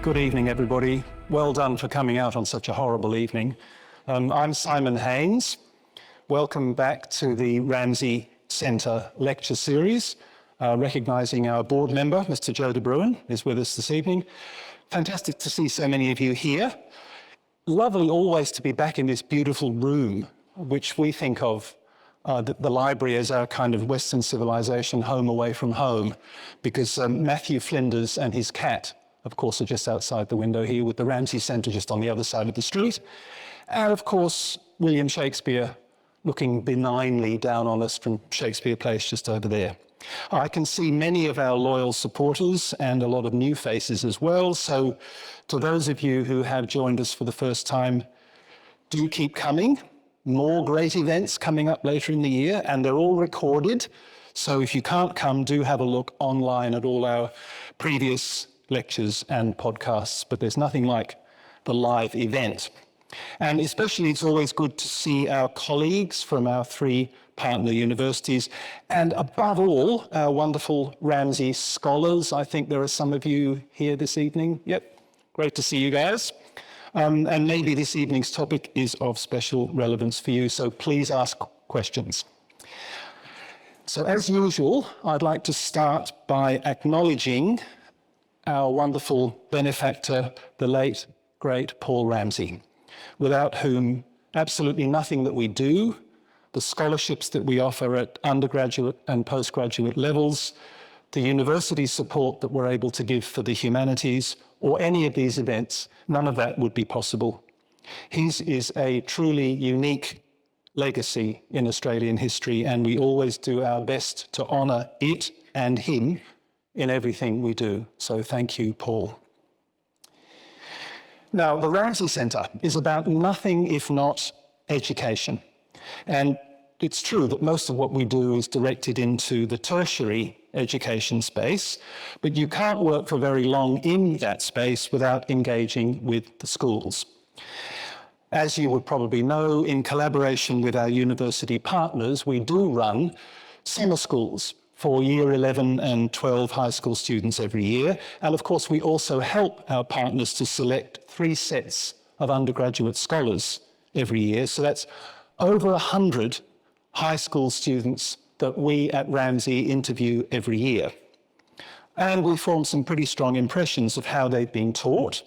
Good evening, everybody. Well done for coming out on such a horrible evening. I'm Simon Haynes. Welcome back to the Ramsay Centre lecture series. Recognising our board member, Mr. Joe de Bruin, is with us this evening. Fantastic to see so many of you here. Lovely always to be back in this beautiful room, which we think of the library as our kind of Western civilization home away from home, because Matthew Flinders and his cat, of course, are just outside the window here, with the Ramsay Centre just on the other side of the street. And of course, William Shakespeare looking benignly down on us from Shakespeare Place just over there. I can see many of our loyal supporters and a lot of new faces as well. So to those of you who have joined us for the first time, do keep coming. More great events coming up later in the year, and they're all recorded. So if you can't come, do have a look online at all our previous lectures and podcasts, but there's nothing like the live event. And especially it's always good to see our colleagues from our three partner universities, and above all, our wonderful Ramsay scholars. I think there are some of you here this evening. Yep, great to see you guys. And maybe this evening's topic is of special relevance for you, so please ask questions. So as usual, I'd like to start by acknowledging our wonderful benefactor, the late, great Paul Ramsay, without whom absolutely nothing that we do, the scholarships that we offer at undergraduate and postgraduate levels, the university support that we're able to give for the humanities, or any of these events, none of that would be possible. His is a truly unique legacy in Australian history, and we always do our best to honour it and him in everything we do. So thank you, Paul. Now, the Ramsay Centre is about nothing if not education. And it's true that most of what we do is directed into the tertiary education space, but you can't work for very long in that space without engaging with the schools. As you would probably know, in collaboration with our university partners, we do run summer schools for year 11 and 12 high school students every year. And of course, we also help our partners to select 3 sets of undergraduate scholars every year. So that's over 100 high school students that we at Ramsay interview every year. And we form some pretty strong impressions of how they've been taught.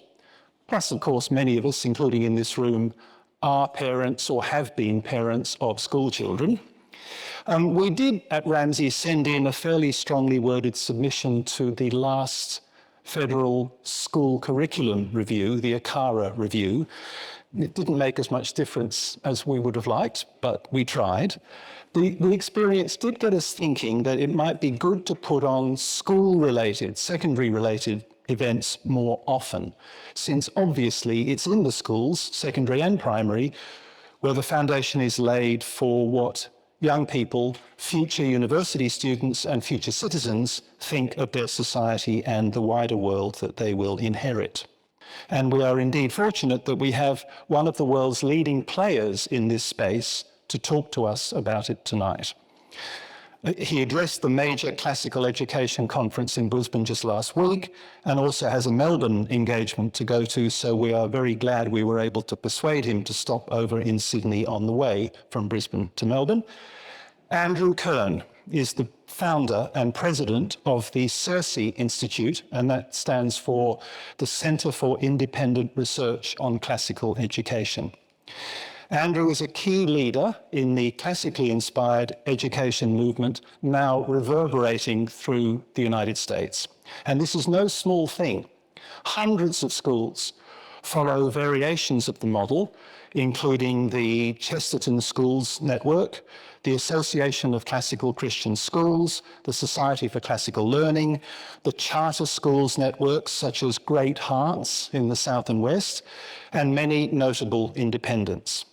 Plus, of course, many of us, including in this room, are parents or have been parents of school children. We did at Ramsay send in a fairly strongly worded submission to the last federal school curriculum review, the ACARA review. It didn't make as much difference as we would have liked, but we tried. The experience did get us thinking that it might be good to put on school-related, secondary-related events more often, since obviously it's in the schools, secondary and primary, where the foundation is laid for what young people, future university students and future citizens think of their society and the wider world that they will inherit. And we are indeed fortunate that we have one of the world's leading players in this space to talk to us about it tonight. He addressed the major classical education conference in Brisbane just last week, and also has a Melbourne engagement to go to, so we are very glad we were able to persuade him to stop over in Sydney on the way from Brisbane to Melbourne. Andrew Kern is the founder and president of the CiRCE Institute, and that stands for the Centre for Independent Research on Classical Education. Andrew is a key leader in the classically inspired education movement now reverberating through the United States. And this is no small thing. Hundreds of schools follow variations of the model, including the Chesterton Schools Network, the Association of Classical Christian Schools, the Society for Classical Learning, the charter schools networks such as Great Hearts in the South and West, and many notable independents.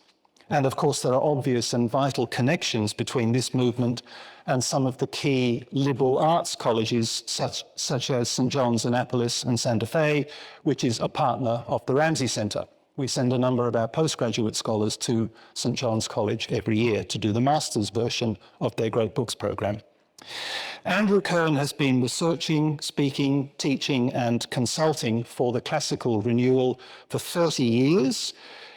And of course, there are obvious and vital connections between this movement and some of the key liberal arts colleges, such as St. John's Annapolis and Santa Fe, which is a partner of the Ramsay Centre. We send a number of our postgraduate scholars to St. John's College every year to do the master's version of their Great Books program. Andrew Kern has been researching, speaking, teaching, and consulting for the classical renewal for 30 years,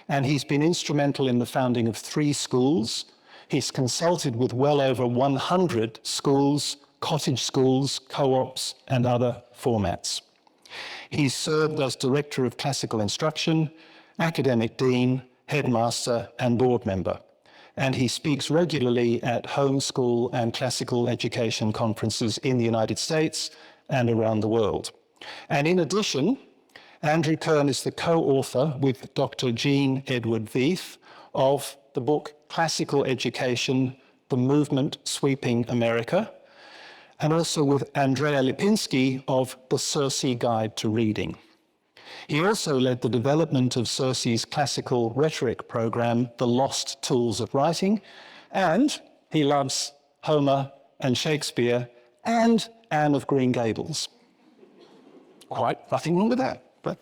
and he's been instrumental in the founding of 3 schools. He's consulted with well over 100 schools, cottage schools, co-ops, and other formats. He's served as Director of Classical Instruction, Academic Dean, Headmaster, and Board Member. And he speaks regularly at homeschool and classical education conferences in the United States and around the world. And in addition, Andrew Kern is the co-author with Dr. Jean Edward Veith of the book Classical Education, The Movement Sweeping America, and also with Andrea Lipinski of the CiRCE Guide to Reading. He also led the development of CiRCE's classical rhetoric program, The Lost Tools of Writing, and he loves Homer and Shakespeare and Anne of Green Gables. Quite nothing wrong with that. But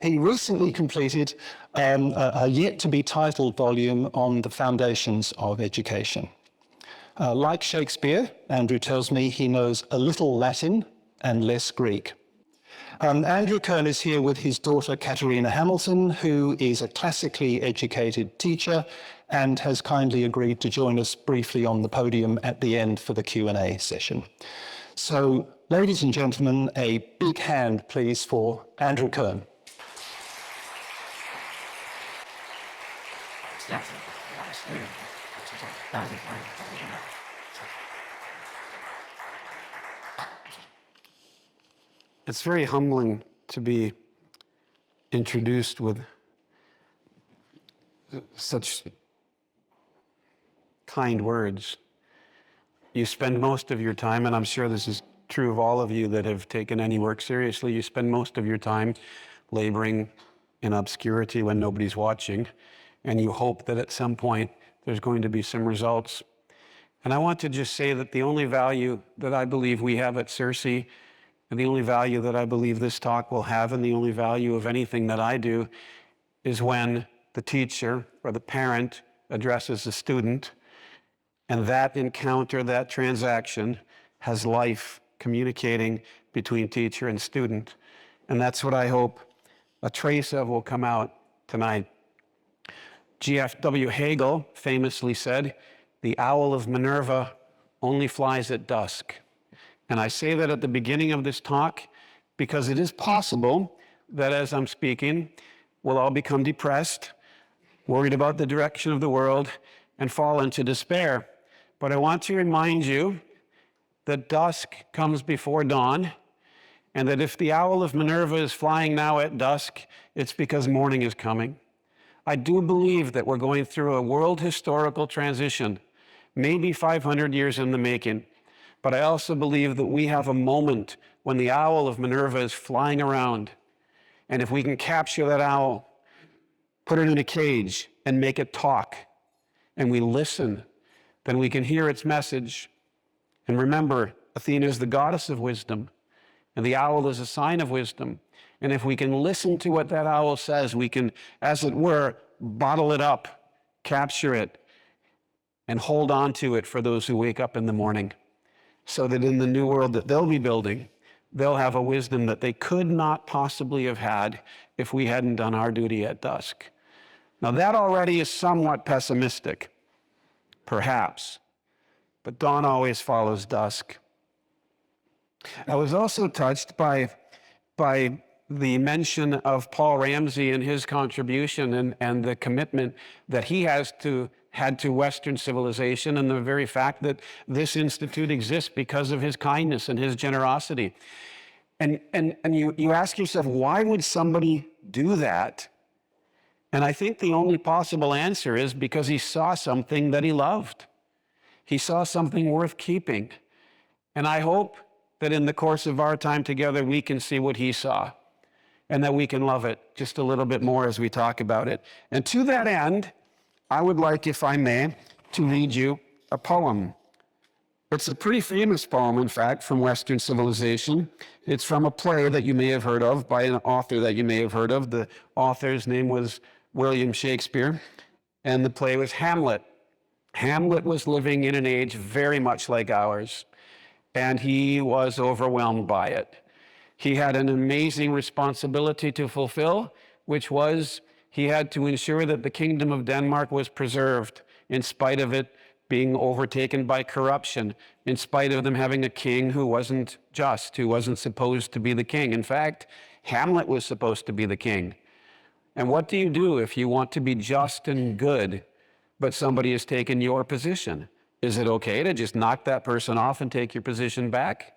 he recently completed a yet-to-be-titled volume on the foundations of education. Like Shakespeare, Andrew tells me he knows a little Latin and less Greek. Andrew Kern is here with his daughter, Katerina Hamilton, who is a classically educated teacher and has kindly agreed to join us briefly on the podium at the end for the Q&A session. So, ladies and gentlemen, a big hand, please, for Andrew Kern. It's very humbling to be introduced with such kind words. You spend most of your time, and I'm sure this is true of all of you that have taken any work seriously, you spend most of your time laboring in obscurity when nobody's watching, and you hope that at some point there's going to be some results. And I want to just say that the only value that I believe we have at CiRCE, and the only value that I believe this talk will have, and the only value of anything that I do, is when the teacher or the parent addresses the student, and that encounter, that transaction, has life communicating between teacher and student. And that's what I hope a trace of will come out tonight. G.F.W. Hegel famously said, "The owl of Minerva only flies at dusk." And I say that at the beginning of this talk because it is possible that as I'm speaking, we'll all become depressed, worried about the direction of the world, and fall into despair. But I want to remind you that dusk comes before dawn, and that if the owl of Minerva is flying now at dusk, it's because morning is coming. I do believe that we're going through a world historical transition, maybe 500 years in the making. But I also believe that we have a moment when the owl of Minerva is flying around. And if we can capture that owl, put it in a cage, and make it talk, and we listen, then we can hear its message. And remember, Athena is the goddess of wisdom, and the owl is a sign of wisdom. And if we can listen to what that owl says, we can, as it were, bottle it up, capture it, and hold on to it for those who wake up in the morning, so that in the new world that they'll be building, they'll have a wisdom that they could not possibly have had if we hadn't done our duty at dusk. Now that already is somewhat pessimistic, perhaps, but dawn always follows dusk. I was also touched by the mention of Paul Ramsay and his contribution and the commitment that he had to Western civilization, and the very fact that this institute exists because of his kindness and his generosity. And you ask yourself, why would somebody do that? And I think the only possible answer is because he saw something that he loved. He saw something worth keeping. And I hope that in the course of our time together, we can see what he saw, and that we can love it just a little bit more as we talk about it. And to that end, I would like, if I may, to read you a poem. It's a pretty famous poem, in fact, from Western civilization. It's from a play that you may have heard of by an author that you may have heard of. The author's name was William Shakespeare, and the play was Hamlet. Hamlet was living in an age very much like ours. and he was overwhelmed by it. He had an amazing responsibility to fulfill, which was he had to ensure that the kingdom of Denmark was preserved in spite of it being overtaken by corruption, in spite of them having a king who wasn't just, who wasn't supposed to be the king. In fact, Hamlet was supposed to be the king. And what do you do if you want to be just and good, but somebody has taken your position? Is it okay to just knock that person off and take your position back?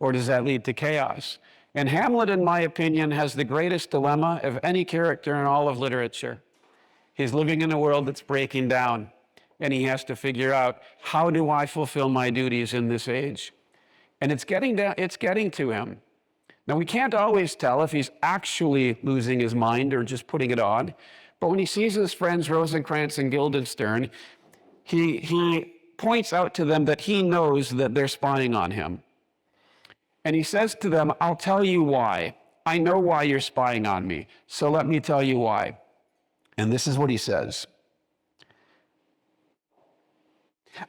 Or does that lead to chaos? And Hamlet, in my opinion, has the greatest dilemma of any character in all of literature. He's living in a world that's breaking down, and he has to figure out, how do I fulfill my duties in this age? And it's getting to him. Now, we can't always tell if he's actually losing his mind or just putting it on, but when he sees his friends Rosencrantz and Guildenstern, he points out to them that he knows that they're spying on him. And he says to them, I'll tell you why. I know why you're spying on me, so let me tell you why. And this is what he says.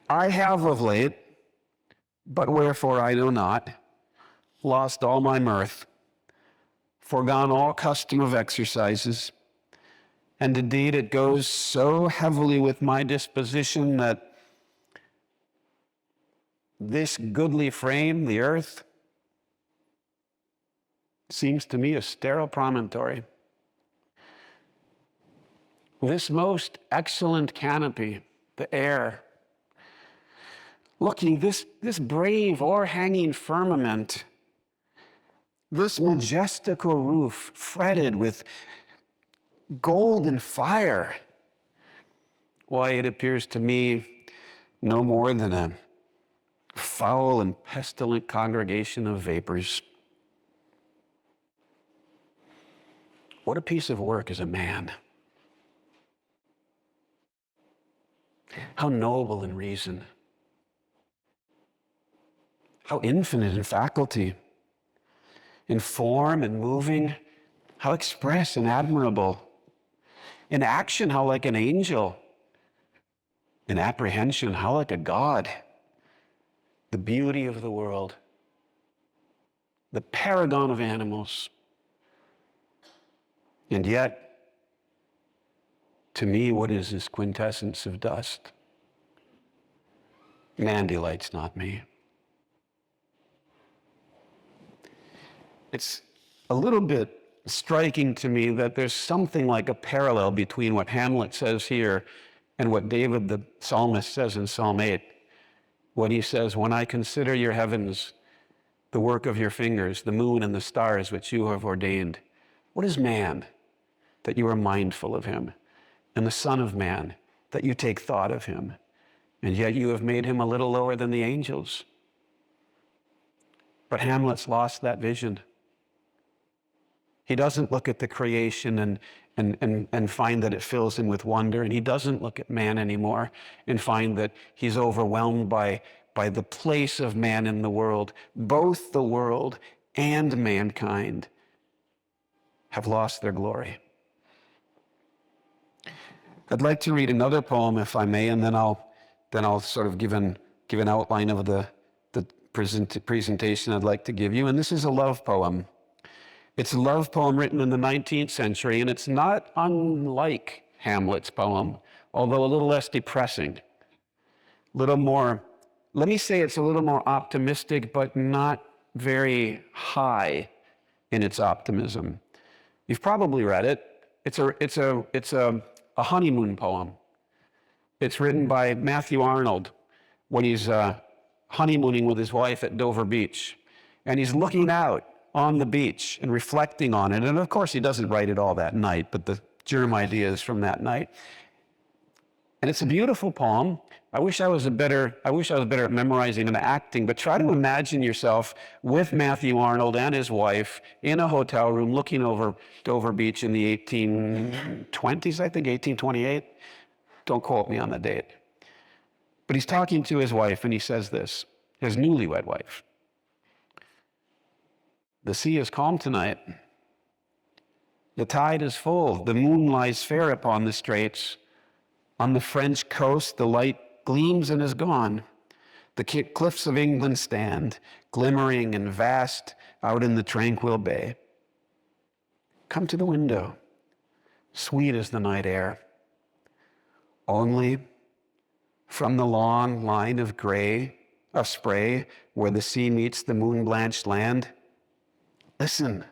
I have of late, but wherefore I know not, lost all my mirth, forgone all custom of exercises, and indeed it goes so heavily with my disposition that this goodly frame, the earth, seems to me a sterile promontory. This most excellent canopy, the air, looking, this brave o'erhanging firmament, this majestical roof fretted with gold and fire, why, it appears to me no more than a foul and pestilent congregation of vapors. What a piece of work is a man. How noble in reason. How infinite in faculty, in form and moving, how express and admirable. In action, how like an angel. In apprehension, how like a god. The beauty of the world. The paragon of animals. And yet, to me, what is this quintessence of dust? Man delights not me. It's a little bit striking to me that there's something like a parallel between what Hamlet says here and what David the psalmist says in Psalm 8, when he says, when I consider your heavens, the work of your fingers, the moon and the stars which you have ordained. What is man, that you are mindful of him, and the Son of Man, that you take thought of him, and yet you have made him a little lower than the angels. But Hamlet's lost that vision. He doesn't look at the creation and find that it fills him with wonder, and he doesn't look at man anymore and find that he's overwhelmed by the place of man in the world. Both the world and mankind have lost their glory. I'd like to read another poem, if I may, and then I'll sort of give an outline of the presentation I'd like to give you. And this is a love poem. It's a love poem written in the 19th century, and it's not unlike Hamlet's poem, although a little less depressing. A little more, let me say it's a little more optimistic, but not very high in its optimism. You've probably read it. It's a honeymoon poem. It's written by Matthew Arnold when he's honeymooning with his wife at Dover Beach. And he's looking out on the beach and reflecting on it. And of course, he doesn't write it all that night, but the germ idea is from that night. And it's a beautiful poem. I wish I was better at memorizing and acting, but try to imagine yourself with Matthew Arnold and his wife in a hotel room looking over Dover Beach in the 1820s, I think, 1828. Don't quote me on the date. But he's talking to his wife, and he says this, his newlywed wife. The sea is calm tonight. The tide is full. The moon lies fair upon the straits. On the French coast, the light gleams and is gone. The cliffs of England stand, glimmering and vast out in the tranquil bay. Come to the window, sweet as the night air. Only from the long line of spray, where the sea meets the moon-blanched land, listen.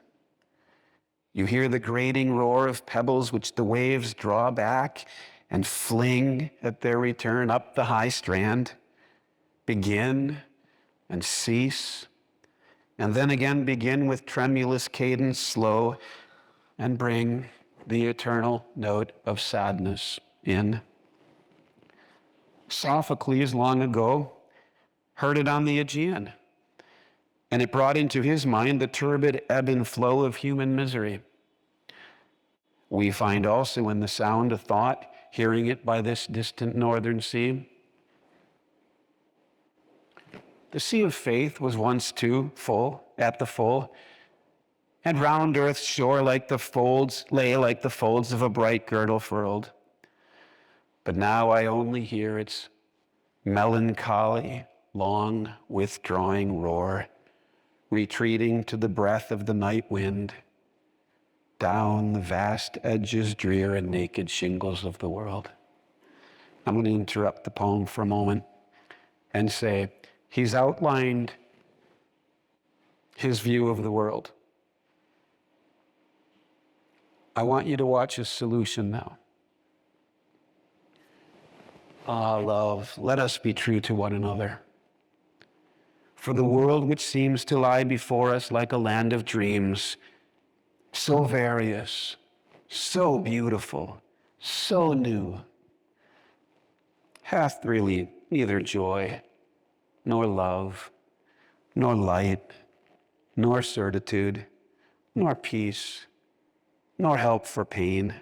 You hear the grating roar of pebbles which the waves draw back and fling at their return up the high strand, begin and cease, and then again begin with tremulous cadence slow, and bring the eternal note of sadness in. Sophocles long ago heard it on the Aegean, and it brought into his mind the turbid ebb and flow of human misery. We find also in the sound of thought, hearing it by this distant northern sea. The sea of faith was once too full, at the full, and round earth's shore lay like the folds of a bright girdle furled. But now I only hear its melancholy, long withdrawing roar, retreating to the breath of the night wind, down the vast edges drear and naked shingles of the world. I'm going to interrupt the poem for a moment and say, he's outlined his view of the world. I want you to watch his solution now. Ah, love, let us be true to one another. For the world which seems to lie before us like a land of dreams, so various, so beautiful, so new, hath really neither joy, nor love, nor light, nor certitude, nor peace, nor help for pain.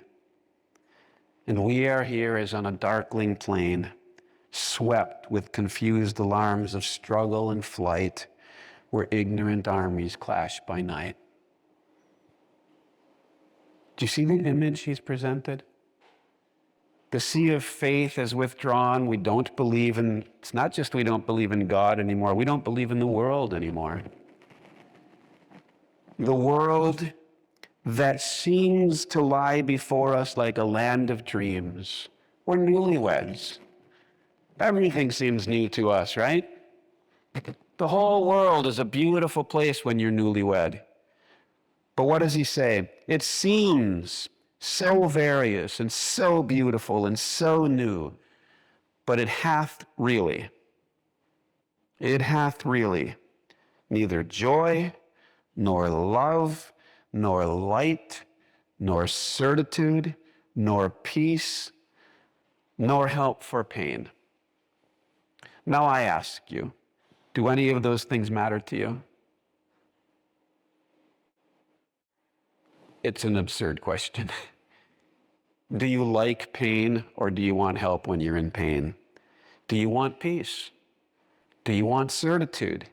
And we are here as on a darkling plain, swept with confused alarms of struggle and flight, where ignorant armies clash by night. Do you see the image he's presented? The sea of faith is withdrawn. We don't believe in, it's not just we don't believe in God anymore, we don't believe in the world anymore. The world that seems to lie before us like a land of dreams. We're newlyweds. Everything seems new to us, right? The whole world is a beautiful place when you're newlywed. But what does he say? It seems so various and so beautiful and so new, but it hath really neither joy, nor love, nor light, nor certitude, nor peace, nor help for pain. Now I ask you, do any of those things matter to you? It's an absurd question. Do you like pain, or do you want help when you're in pain? Do you want peace? Do you want certitude?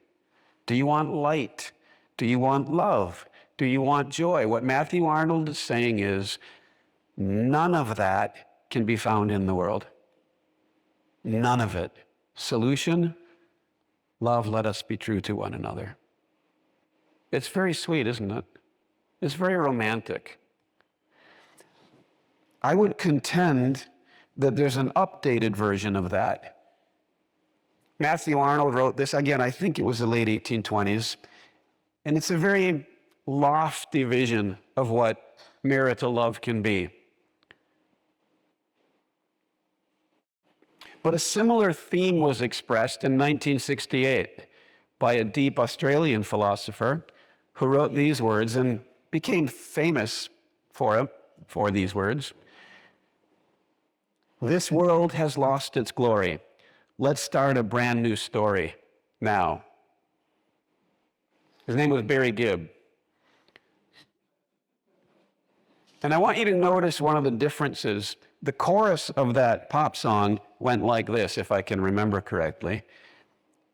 Do you want light? Do you want love? Do you want joy? What Matthew Arnold is saying is, none of that can be found in the world. None of it. Solution? Love, let us be true to one another. It's very sweet, isn't it? It's very romantic. I would contend that there's an updated version of that. Matthew Arnold wrote this, again, I think it was the late 1820s, and it's a very lofty vision of what marital love can be. But a similar theme was expressed in 1968 by a deep Australian philosopher who wrote these words and became famous for these words. This world has lost its glory. Let's start a brand new story now. His name was Barry Gibb. And I want you to notice one of the differences. The chorus of that pop song went like this, if I can remember correctly.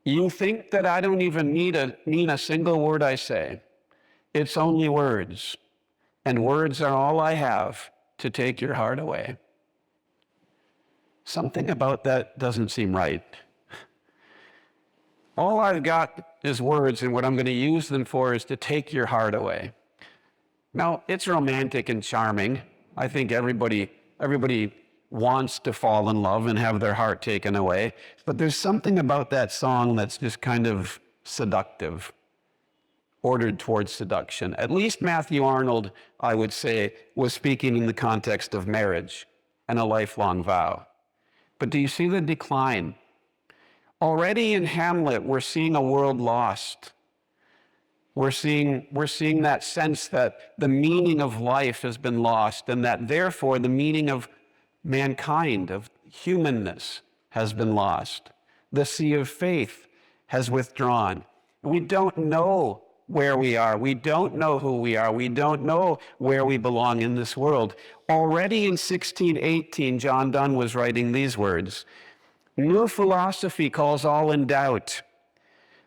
You think that I don't even mean a single word I say. It's only words, and words are all I have to take your heart away. Something about that doesn't seem right. All I've got is words, and what I'm going to use them for is to take your heart away. Now, it's romantic and charming. I think everybody wants to fall in love and have their heart taken away. But there's something about that song that's just kind of seductive, ordered towards seduction. At least Matthew Arnold, I would say, was speaking in the context of marriage and a lifelong vow. But do you see the decline? Already in Hamlet, we're seeing a world lost. We're seeing that sense that the meaning of life has been lost, and that therefore the meaning of mankind, of humanness, has been lost. The sea of faith has withdrawn. We don't know where we are. We don't know who we are. We don't know where we belong in this world. Already in 1618, John Donne was writing these words: "New philosophy calls all in doubt.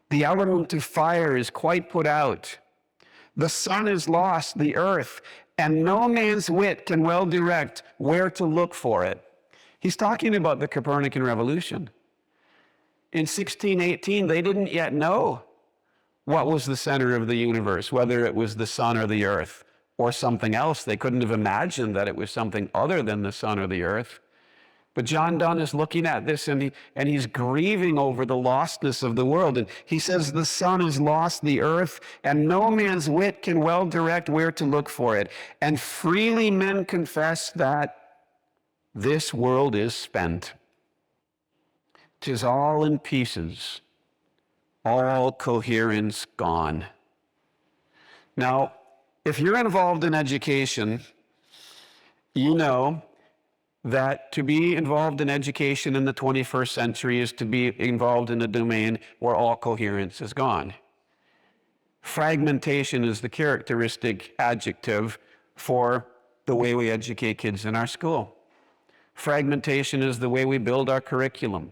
The element of fire is quite put out. The sun is lost, the earth, and no man's wit can well direct where to look for it." He's talking about the Copernican revolution. In 1618, they didn't yet know what was the center of the universe, whether it was the sun or the earth or something else. They couldn't have imagined that it was something other than the sun or the earth. But John Donne is looking at this and he's grieving over the lostness of the world. And he says, the sun is lost, the earth, and no man's wit can well direct where to look for it. And freely men confess that this world is spent. 'Tis all in pieces, all coherence gone. Now, if you're involved in education, you know that to be involved in education in the 21st century is to be involved in a domain where all coherence is gone. Fragmentation is the characteristic adjective for the way we educate kids in our school. Fragmentation is the way we build our curriculum.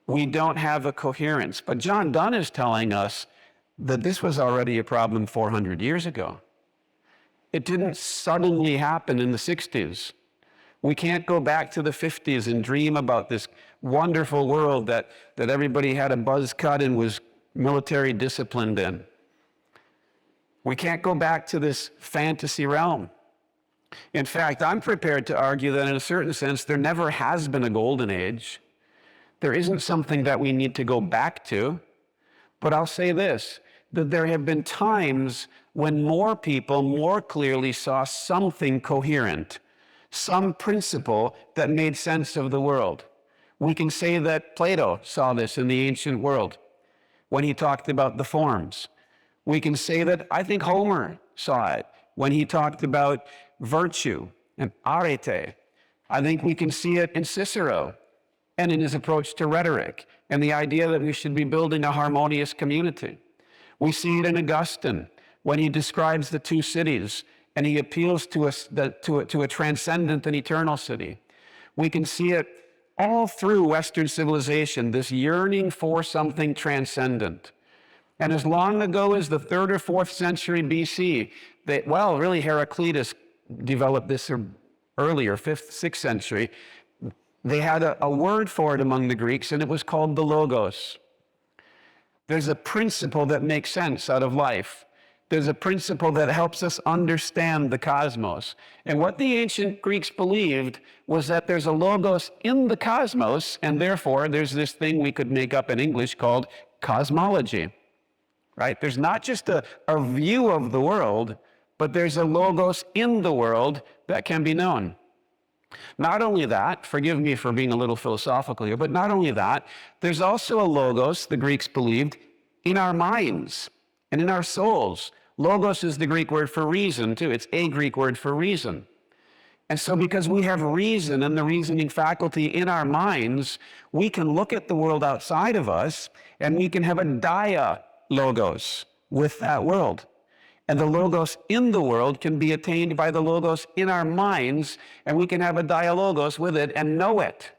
We don't have a coherence. But John Donne is telling us that this was already a problem 400 years ago. It didn't suddenly happen in the 60s. We can't go back to the 50s and dream about this wonderful world that everybody had a buzz cut and was military disciplined in. We can't go back to this fantasy realm. In fact, I'm prepared to argue that in a certain sense, there never has been a golden age. There isn't something that we need to go back to. But I'll say this, that there have been times when more people more clearly saw something coherent, some principle that made sense of the world. We can say that Plato saw this in the ancient world when he talked about the forms. We can say that I think Homer saw it when he talked about virtue and arete. I think we can see it in Cicero and in his approach to rhetoric and the idea that we should be building a harmonious community. We see it in Augustine when he describes the two cities and he appeals to a transcendent and eternal city. We can see it all through Western civilization, this yearning for something transcendent. And as long ago as the 3rd or 4th century BC, really Heraclitus developed this earlier, 5th, 6th century. They had a word for it among the Greeks, and it was called the logos. There's a principle that makes sense out of life. There's a principle that helps us understand the cosmos. And what the ancient Greeks believed was that there's a logos in the cosmos, and therefore there's this thing we could make up in English called cosmology, right? There's not just a view of the world, but there's a logos in the world that can be known. Not only that, forgive me for being a little philosophical here, but not only that, there's also a logos, the Greeks believed, in our minds and in our souls. Logos is the Greek word for reason, too. It's a Greek word for reason. And so because we have reason and the reasoning faculty in our minds, we can look at the world outside of us and we can have a dialogos with that world. And the logos in the world can be attained by the logos in our minds, and we can have a dialogos with it and know it.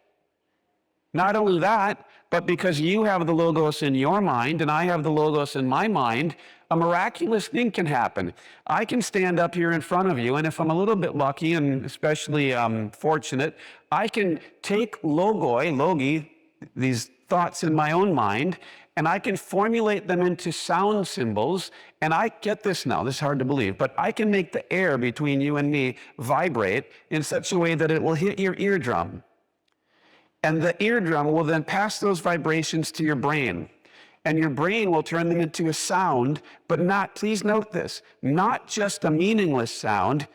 Not only that, but because you have the logos in your mind and I have the logos in my mind, a miraculous thing can happen. I can stand up here in front of you, and if I'm a little bit lucky and especially fortunate, I can take logi, these thoughts in my own mind, and I can formulate them into sound symbols, and I get this now, this is hard to believe, but I can make the air between you and me vibrate in such a way that it will hit your eardrum. And the eardrum will then pass those vibrations to your brain. And your brain will turn them into a sound, but not, please note this, not just a meaningless sound.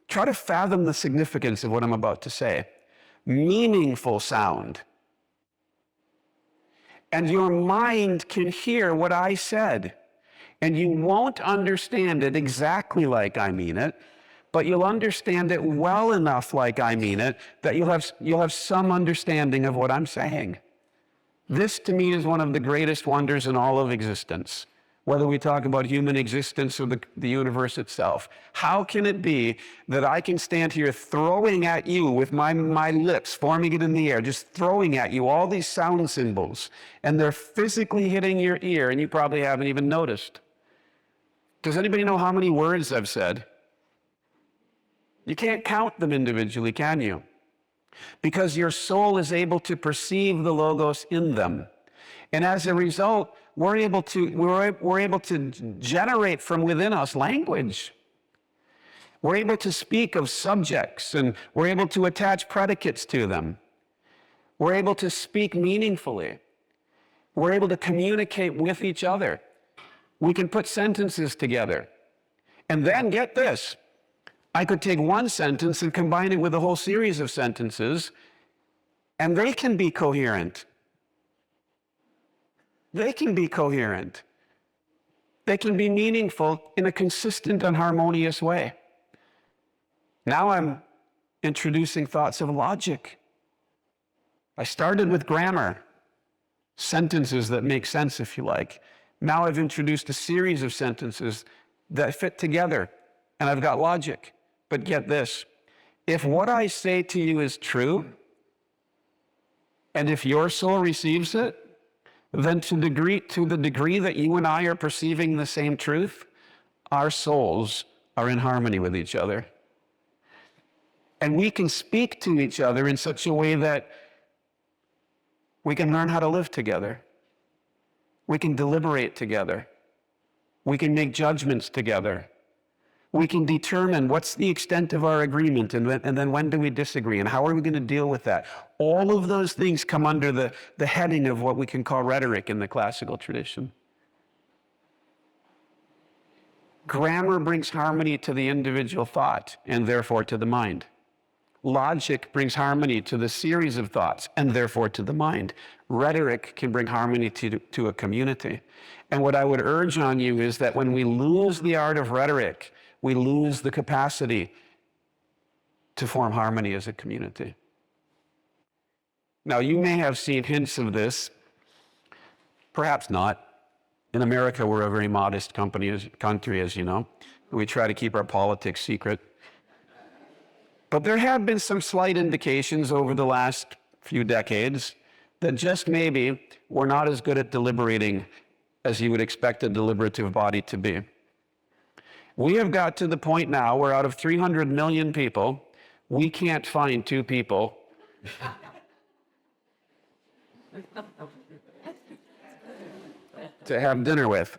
Try to fathom the significance of what I'm about to say. Meaningful sound. And your mind can hear what I said. And you won't understand it exactly like I mean it, but you'll understand it well enough like I mean it that you'll have some understanding of what I'm saying. This, to me, is one of the greatest wonders in all of existence, whether we talk about human existence or the universe itself. How can it be that I can stand here throwing at you with my lips, forming it in the air, just throwing at you all these sound symbols, and they're physically hitting your ear, and you probably haven't even noticed? Does anybody know how many words I've said? You can't count them individually, can you? Because your soul is able to perceive the logos in them. And as a result, we're able to generate from within us language. We're able to speak of subjects, and we're able to attach predicates to them. We're able to speak meaningfully. We're able to communicate with each other. We can put sentences together. And then, get this, I could take one sentence and combine it with a whole series of sentences, and they can be coherent. They can be coherent. They can be meaningful in a consistent and harmonious way. Now I'm introducing thoughts of logic. I started with grammar, sentences that make sense, if you like. Now I've introduced a series of sentences that fit together, and I've got logic. But get this, if what I say to you is true, and if your soul receives it, then to the degree that you and I are perceiving the same truth, our souls are in harmony with each other. And we can speak to each other in such a way that we can learn how to live together. We can deliberate together. We can make judgments together. We can determine what's the extent of our agreement, and then when do we disagree, and how are we going to deal with that? All of those things come under the heading of what we can call rhetoric in the classical tradition. Grammar brings harmony to the individual thought, and therefore to the mind. Logic brings harmony to the series of thoughts, and therefore to the mind. Rhetoric can bring harmony to a community. And what I would urge on you is that when we lose the art of rhetoric, we lose the capacity to form harmony as a community. Now, you may have seen hints of this, perhaps not. In America, we're a very modest country, as you know. We try to keep our politics secret. But there have been some slight indications over the last few decades that just maybe we're not as good at deliberating as you would expect a deliberative body to be. We have got to the point now where out of 300 million people, we can't find two people to have dinner with.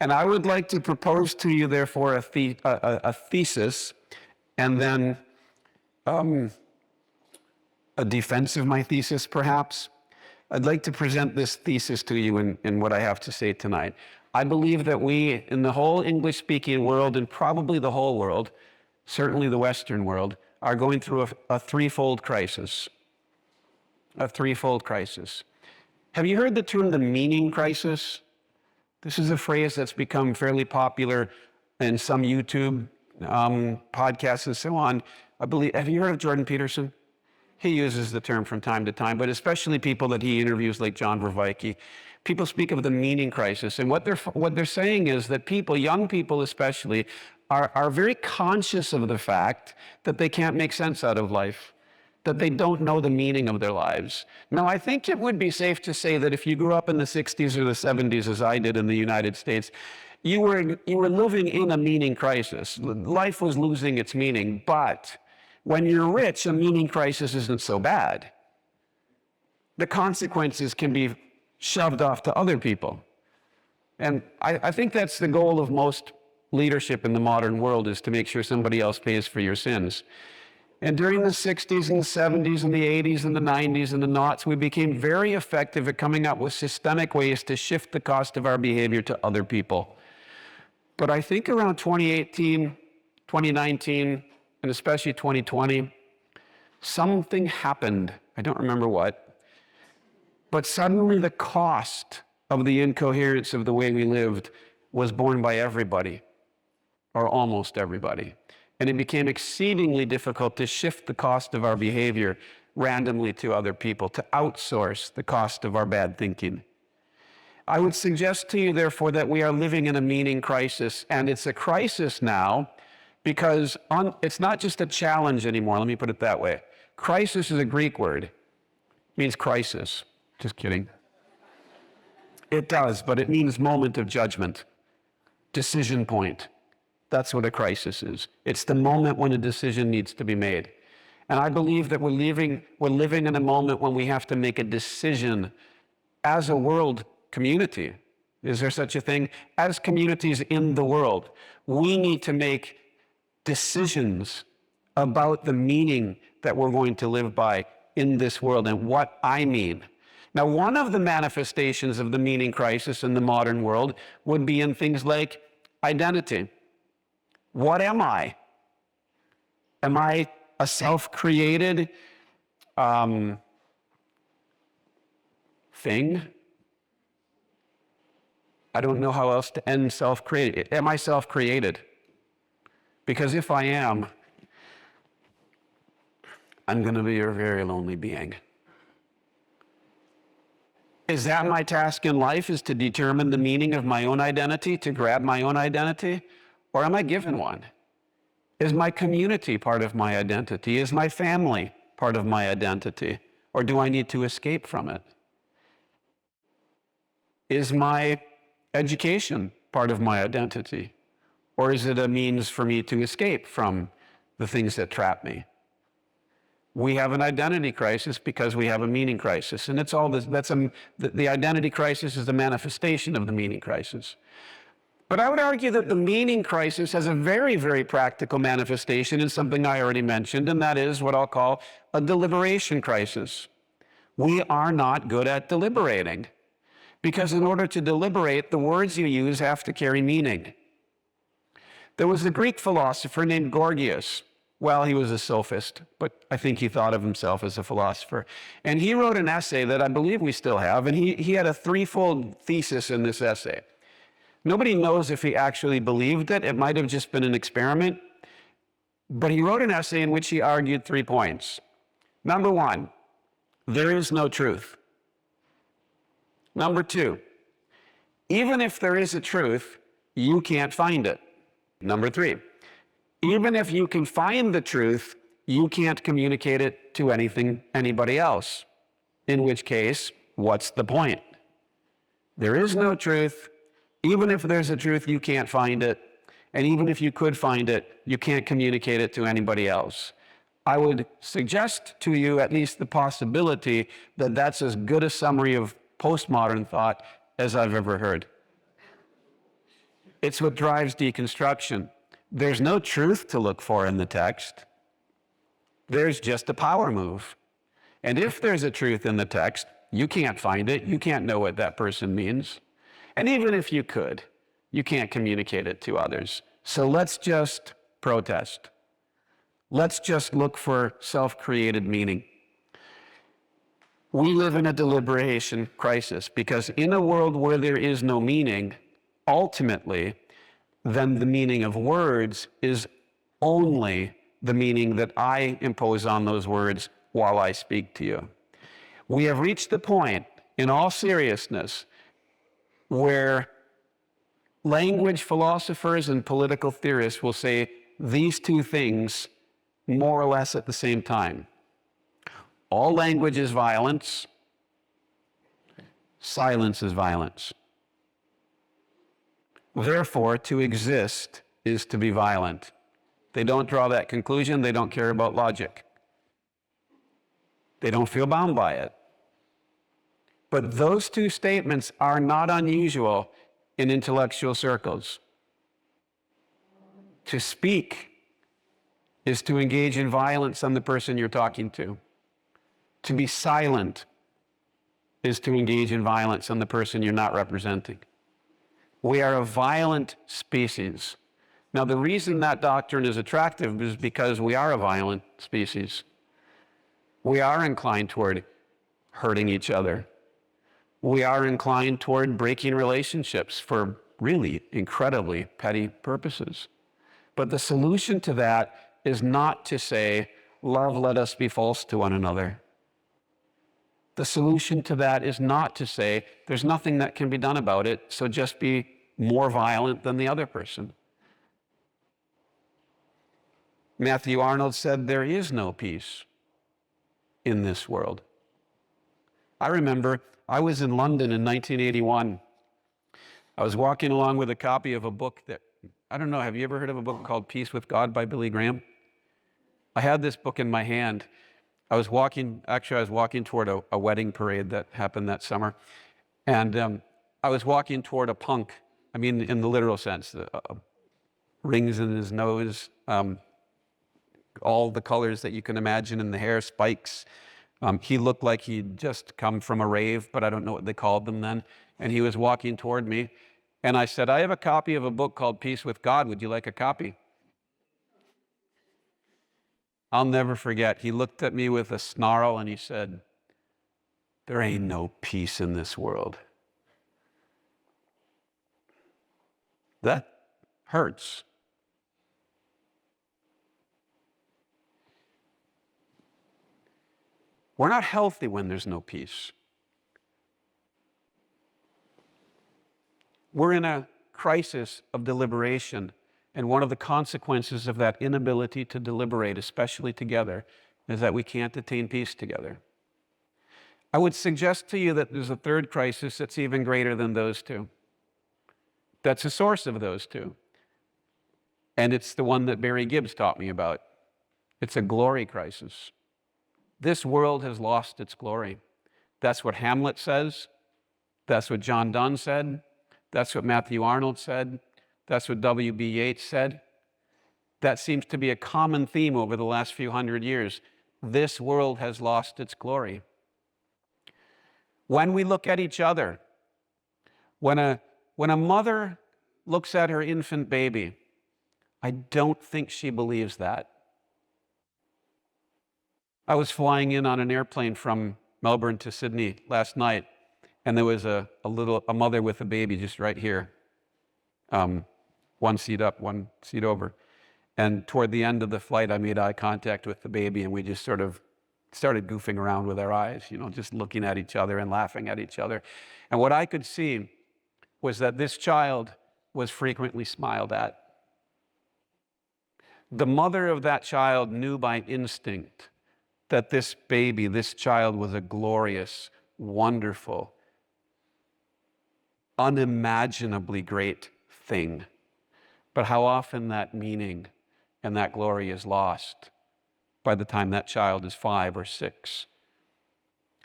And I would like to propose to you, therefore, a thesis, and then a defense of my thesis, perhaps. I'd like to present this thesis to you in what I have to say tonight. I believe that we, in the whole English-speaking world, and probably the whole world, certainly the Western world, are going through a threefold crisis. A threefold crisis. Have you heard the term the meaning crisis? This is a phrase that's become fairly popular in some YouTube podcasts and so on. I believe, have you heard of Jordan Peterson? He uses the term from time to time, but especially people that he interviews like John Vervaeke. People speak of the meaning crisis, and what they're saying is that people, young people especially, are very conscious of the fact that they can't make sense out of life, that they don't know the meaning of their lives. Now, I think it would be safe to say that if you grew up in the 60s or the 70s, as I did in the United States, you were living in a meaning crisis. Life was losing its meaning, but When you're rich, a meaning crisis isn't so bad. The consequences can be shoved off to other people. And I think that's the goal of most leadership in the modern world, is to make sure somebody else pays for your sins. And during the 60s and the 70s and the 80s and the 90s and the noughts, we became very effective at coming up with systemic ways to shift the cost of our behavior to other people. But I think around 2018, 2019, and especially 2020, something happened. I don't remember what. But suddenly the cost of the incoherence of the way we lived was borne by everybody, or almost everybody. And it became exceedingly difficult to shift the cost of our behavior randomly to other people, to outsource the cost of our bad thinking. I would suggest to you, therefore, that we are living in a meaning crisis, and it's a crisis now because it's not just a challenge anymore. Let me put it that way. Crisis is a Greek word. It means crisis. Just kidding. It does, but it means moment of judgment, decision point. That's what a crisis is. It's the moment when a decision needs to be made. And I believe that we're living in a moment when we have to make a decision as a world community. Is there such a thing? As communities in the world, we need to make decisions about the meaning that we're going to live by in this world and what I mean. Now, one of the manifestations of the meaning crisis in the modern world would be in things like identity. What am I? Am I a self-created thing? I don't know how else to end self-created. Am I self-created? Because if I am, I'm going to be a very lonely being. Is that my task in life, is to determine the meaning of my own identity, to grab my own identity? Or am I given one? Is my community part of my identity? Is my family part of my identity? Or do I need to escape from it? Is my education part of my identity? Or is it a means for me to escape from the things that trap me? We have an identity crisis because we have a meaning crisis. And it's all this, the identity crisis is the manifestation of the meaning crisis. But I would argue that the meaning crisis has a very, very practical manifestation in something I already mentioned, and that is what I'll call a deliberation crisis. We are not good at deliberating, because in order to deliberate, the words you use have to carry meaning. There was a Greek philosopher named Gorgias. Well, he was a sophist, but I think he thought of himself as a philosopher. And he wrote an essay that I believe we still have, and he had a threefold thesis in this essay. Nobody knows if he actually believed it. It might have just been an experiment. But he wrote an essay in which he argued 3 points. Number 1, there is no truth. Number 2, even if there is a truth, you can't find it. Number 3, even if you can find the truth, you can't communicate it to anybody else. In which case, what's the point? There is no truth. Even if there's a truth, you can't find it. And even if you could find it, you can't communicate it to anybody else. I would suggest to you at least the possibility that that's as good a summary of postmodern thought as I've ever heard. It's what drives deconstruction. There's no truth to look for in the text. There's just a power move. And if there's a truth in the text, you can't find it. You can't know what that person means. And even if you could, you can't communicate it to others. So let's just protest. Let's just look for self-created meaning. We live in a deliberation crisis because in a world where there is no meaning, ultimately, then the meaning of words is only the meaning that I impose on those words while I speak to you. We have reached the point, in all seriousness, where language philosophers and political theorists will say these two things more or less at the same time. All language is violence. Silence is violence. Therefore, to exist is to be violent. They don't draw that conclusion. They don't care about logic. They don't feel bound by it. But those two statements are not unusual in intellectual circles. To speak is to engage in violence on the person you're talking to. To be silent is to engage in violence on the person you're not representing. We are a violent species. Now, the reason that doctrine is attractive is because we are a violent species. We are inclined toward hurting each other. We are inclined toward breaking relationships for really incredibly petty purposes. But the solution to that is not to say, love, let us be false to one another. The solution to that is not to say, there's nothing that can be done about it, so just be more violent than the other person. Matthew Arnold said, there is no peace in this world. I remember I was in London in 1981. I was walking along with a copy of a book that, I don't know, have you ever heard of a book called Peace with God by Billy Graham? I had this book in my hand. I was walking toward a wedding parade that happened that summer. And I was walking toward a punk, I mean, in the literal sense, rings in his nose, all the colors that you can imagine in the hair, spikes. He looked like he'd just come from a rave, but I don't know what they called them then. And he was walking toward me. And I said, I have a copy of a book called Peace with God. Would you like a copy? I'll never forget. He looked at me with a snarl and he said, there ain't no peace in this world. That hurts. We're not healthy when there's no peace. We're in a crisis of deliberation, and one of the consequences of that inability to deliberate, especially together, is that we can't attain peace together. I would suggest to you that there's a third crisis that's even greater than those two. That's a source of those two. And it's the one that Barry Gibbs taught me about. It's a glory crisis. This world has lost its glory. That's what Hamlet says. That's what John Donne said. That's what Matthew Arnold said. That's what W.B. Yeats said. That seems to be a common theme over the last few hundred years. This world has lost its glory. When we look at each other, when a mother looks at her infant baby, I don't think she believes that. I was flying in on an airplane from Melbourne to Sydney last night, and there was a mother with a baby just right here, one seat up, one seat over. And toward the end of the flight, I made eye contact with the baby, and we just sort of started goofing around with our eyes, just looking at each other and laughing at each other. And what I could see was that this child was frequently smiled at. The mother of that child knew by instinct that this baby, this child, was a glorious, wonderful, unimaginably great thing. But how often that meaning and that glory is lost by the time that child is 5 or 6.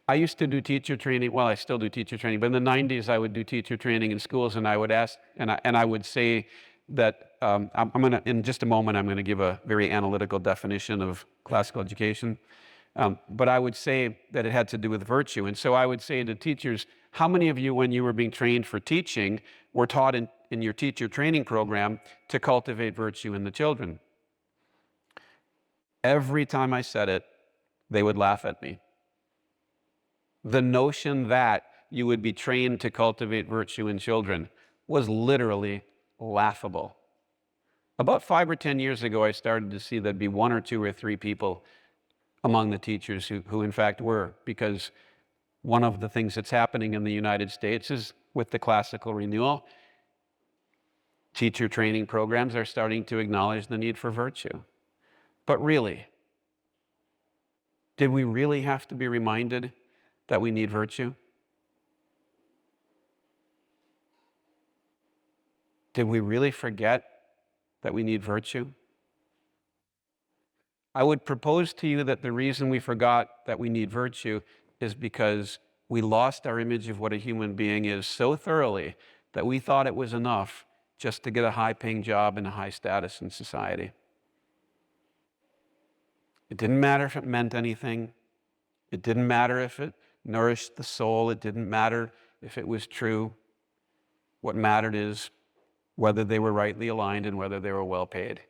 I used to do teacher training. Well, I still do teacher training, but in the 90s, I would do teacher training in schools, and I would ask, and I would say that in just a moment, I'm going to give a very analytical definition of classical education. But I would say that it had to do with virtue. And so I would say to teachers, how many of you, when you were being trained for teaching, were taught in your teacher training program to cultivate virtue in the children? Every time I said it, they would laugh at me. The notion that you would be trained to cultivate virtue in children was literally laughable. About 5 or 10 years ago, I started to see there'd be 1 or 2 or 3 people among the teachers who in fact were, because one of the things that's happening in the United States is with the classical renewal, teacher training programs are starting to acknowledge the need for virtue. But really, did we really have to be reminded that we need virtue? Did we really forget that we need virtue? I would propose to you that the reason we forgot that we need virtue is because we lost our image of what a human being is so thoroughly that we thought it was enough just to get a high-paying job and a high status in society. It didn't matter if it meant anything. It didn't matter if it nourished the soul. It didn't matter if it was true. What mattered is whether they were rightly aligned and whether they were well paid.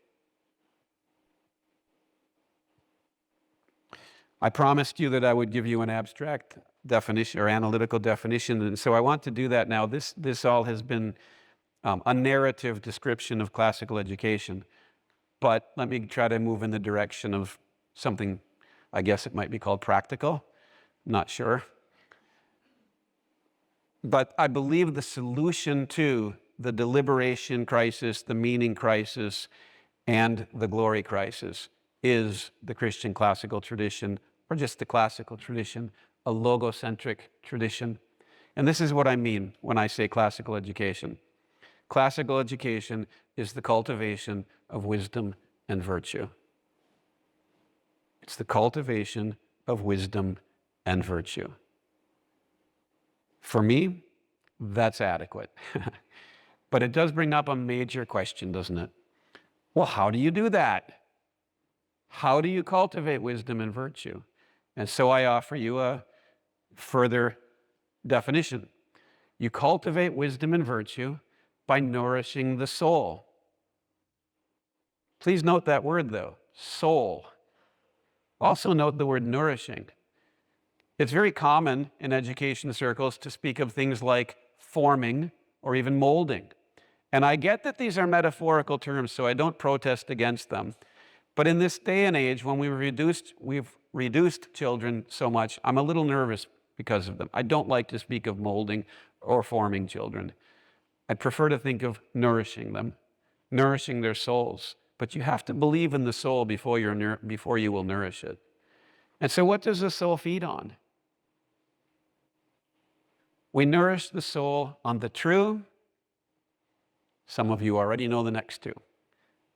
I promised you that I would give you an abstract definition or analytical definition, and so I want to do that now. This all has been a narrative description of classical education, but let me try to move in the direction of something, I guess it might be called practical, not sure. But I believe the solution to the deliberation crisis, the meaning crisis, and the glory crisis is the Christian classical tradition, or just the classical tradition, a logocentric tradition. And this is what I mean when I say classical education. Classical education is the cultivation of wisdom and virtue. It's the cultivation of wisdom and virtue. For me, that's adequate. But it does bring up a major question, doesn't it? Well, how do you do that? How do you cultivate wisdom and virtue? And so I offer you a further definition. You cultivate wisdom and virtue by nourishing the soul. Please note that word, though, soul. Also note the word nourishing. It's very common in education circles to speak of things like forming or even molding. And I get that these are metaphorical terms, so I don't protest against them. But in this day and age, when we've reduced children so much, I'm a little nervous because of them. I don't like to speak of molding or forming children. I prefer to think of nourishing them, nourishing their souls. But you have to believe in the soul before you will nourish it. And so what does the soul feed on? We nourish the soul on the true. Some of you already know the next two.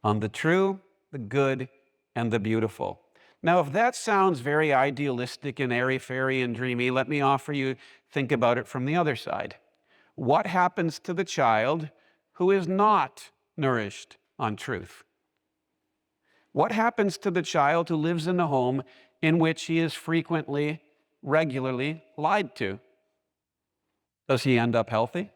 On the true, the good, and the beautiful. Now, if that sounds very idealistic and airy-fairy and dreamy, let me offer you, think about it from the other side. What happens to the child who is not nourished on truth? What happens to the child who lives in a home in which he is frequently, regularly lied to? Does he end up healthy?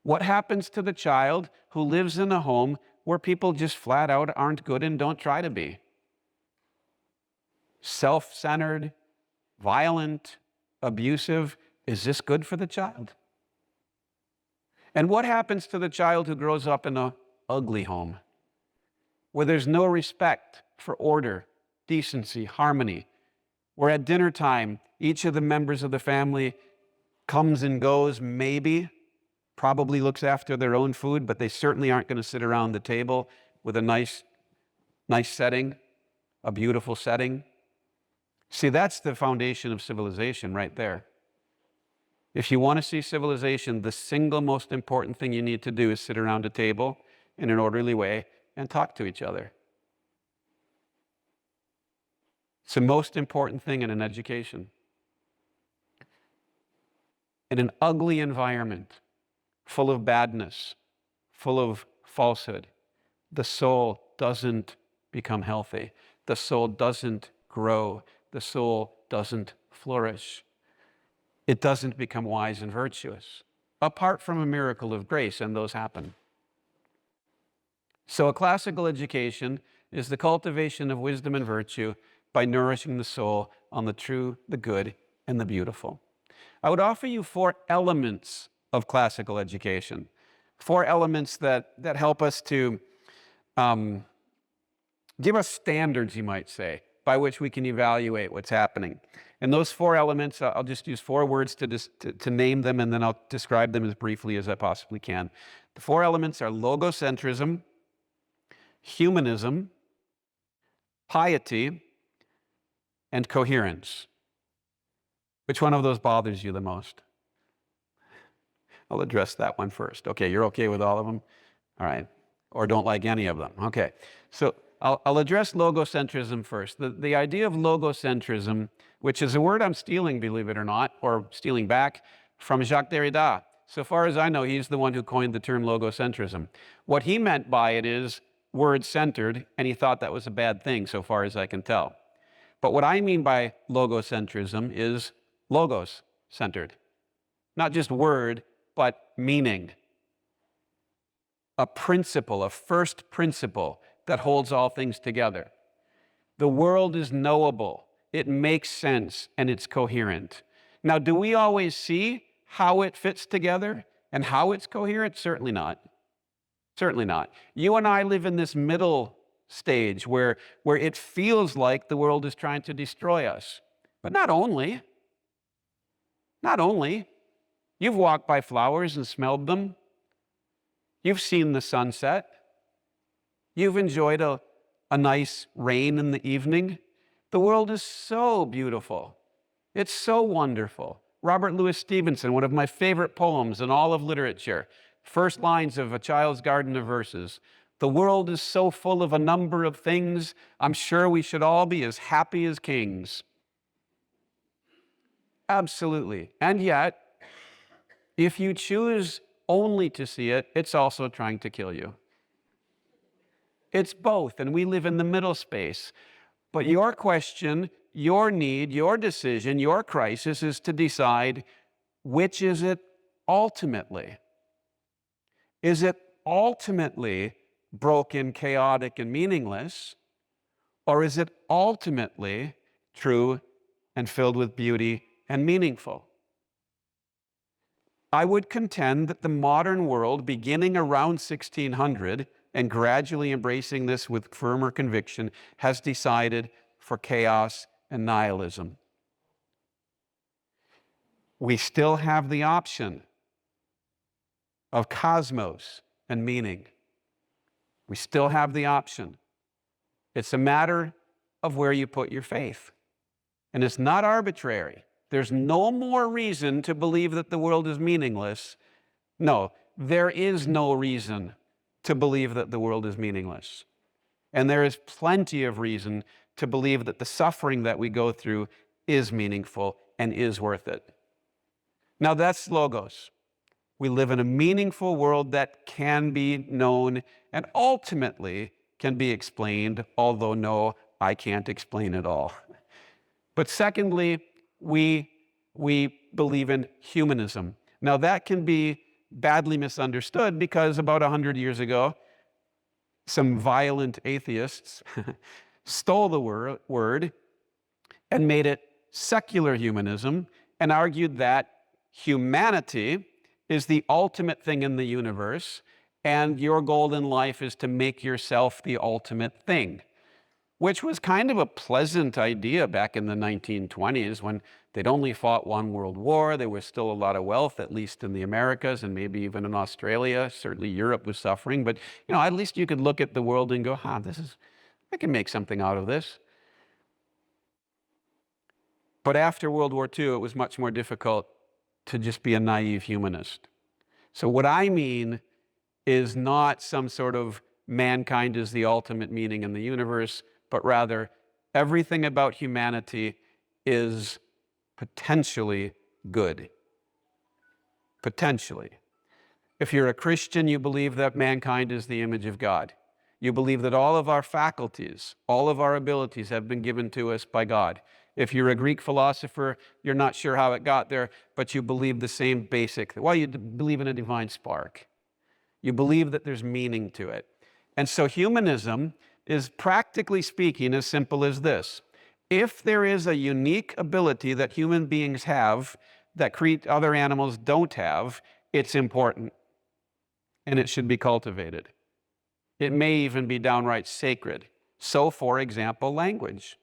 What happens to the child who lives in a home where people just flat out aren't good and don't try to be? Self-centered, violent, abusive. Is this good for the child? And what happens to the child who grows up in an ugly home, where there's no respect for order, decency, harmony, where at dinner time, each of the members of the family comes and goes, maybe, probably looks after their own food, but they certainly aren't going to sit around the table with a nice setting, a beautiful setting. See, that's the foundation of civilization right there. If you want to see civilization, the single most important thing you need to do is sit around a table in an orderly way and talk to each other. It's the most important thing in an education. In an ugly environment, full of badness, full of falsehood, the soul doesn't become healthy. The soul doesn't grow. The soul doesn't flourish. It doesn't become wise and virtuous, apart from a miracle of grace, and those happen. So a classical education is the cultivation of wisdom and virtue by nourishing the soul on the true, the good, and the beautiful. I would offer you 4 elements of classical education, 4 elements that help us to give us standards, you might say, by which we can evaluate what's happening. And those 4 elements, I'll just use 4 words to name them, and then I'll describe them as briefly as I possibly can. The 4 elements are logocentrism, humanism, piety, and coherence. Which one of those bothers you the most? I'll address that one first. Okay, you're okay with all of them? All right. Or don't like any of them. Okay. So I'll address logocentrism first. The idea of logocentrism, which is a word I'm stealing, believe it or not, or stealing back from Jacques Derrida. So far as I know, he's the one who coined the term logocentrism. What he meant by it is word-centered, and he thought that was a bad thing, so far as I can tell. But what I mean by logocentrism is logos-centered. Not just word, but meaning. A principle, a first principle that holds all things together. The world is knowable, it makes sense, and it's coherent. Now, do we always see how it fits together and how it's coherent? Certainly not. Certainly not. You and I live in this middle stage where it feels like the world is trying to destroy us. But not only. You've walked by flowers and smelled them. You've seen the sunset. You've enjoyed a nice rain in the evening. The world is so beautiful. It's so wonderful. Robert Louis Stevenson, one of my favorite poems in all of literature, first lines of A Child's Garden of Verses. The world is so full of a number of things, I'm sure we should all be as happy as kings. Absolutely. And yet, if you choose only to see it, it's also trying to kill you. It's both, and we live in the middle space. But your question, your need, your decision, your crisis is to decide which is it ultimately. Is it ultimately broken, chaotic, and meaningless? Or is it ultimately true and filled with beauty and meaningful? I would contend that the modern world, beginning around 1600 and gradually embracing this with firmer conviction, has decided for chaos and nihilism. We still have the option of cosmos and meaning. We still have the option. It's a matter of where you put your faith. And it's not arbitrary. There's no more reason to believe that the world is meaningless. No, there is no reason to believe that the world is meaningless. And there is plenty of reason to believe that the suffering that we go through is meaningful and is worth it. Now that's logos. We live in a meaningful world that can be known and ultimately can be explained, although no, I can't explain it all. But secondly, we believe in humanism. Now that can be badly misunderstood because about 100 years ago, some violent atheists stole the word and made it secular humanism and argued that humanity is the ultimate thing in the universe and your goal in life is to make yourself the ultimate thing, which was kind of a pleasant idea back in the 1920s when they'd only fought one world war. There was still a lot of wealth, at least in the Americas and maybe even in Australia. Certainly Europe was suffering, but at least you could look at the world and go, I can make something out of this. But after World War II, it was much more difficult to just be a naive humanist. So what I mean is not some sort of mankind is the ultimate meaning in the universe, but rather everything about humanity is potentially good. Potentially. If you're a Christian, you believe that mankind is the image of God. You believe that all of our faculties, all of our abilities have been given to us by God. If you're a Greek philosopher, you're not sure how it got there, but you believe the same basic, you believe in a divine spark. You believe that there's meaning to it. And so humanism is, practically speaking, as simple as this. If there is a unique ability that human beings have that other animals don't have, it's important. And it should be cultivated. It may even be downright sacred. So, for example, language.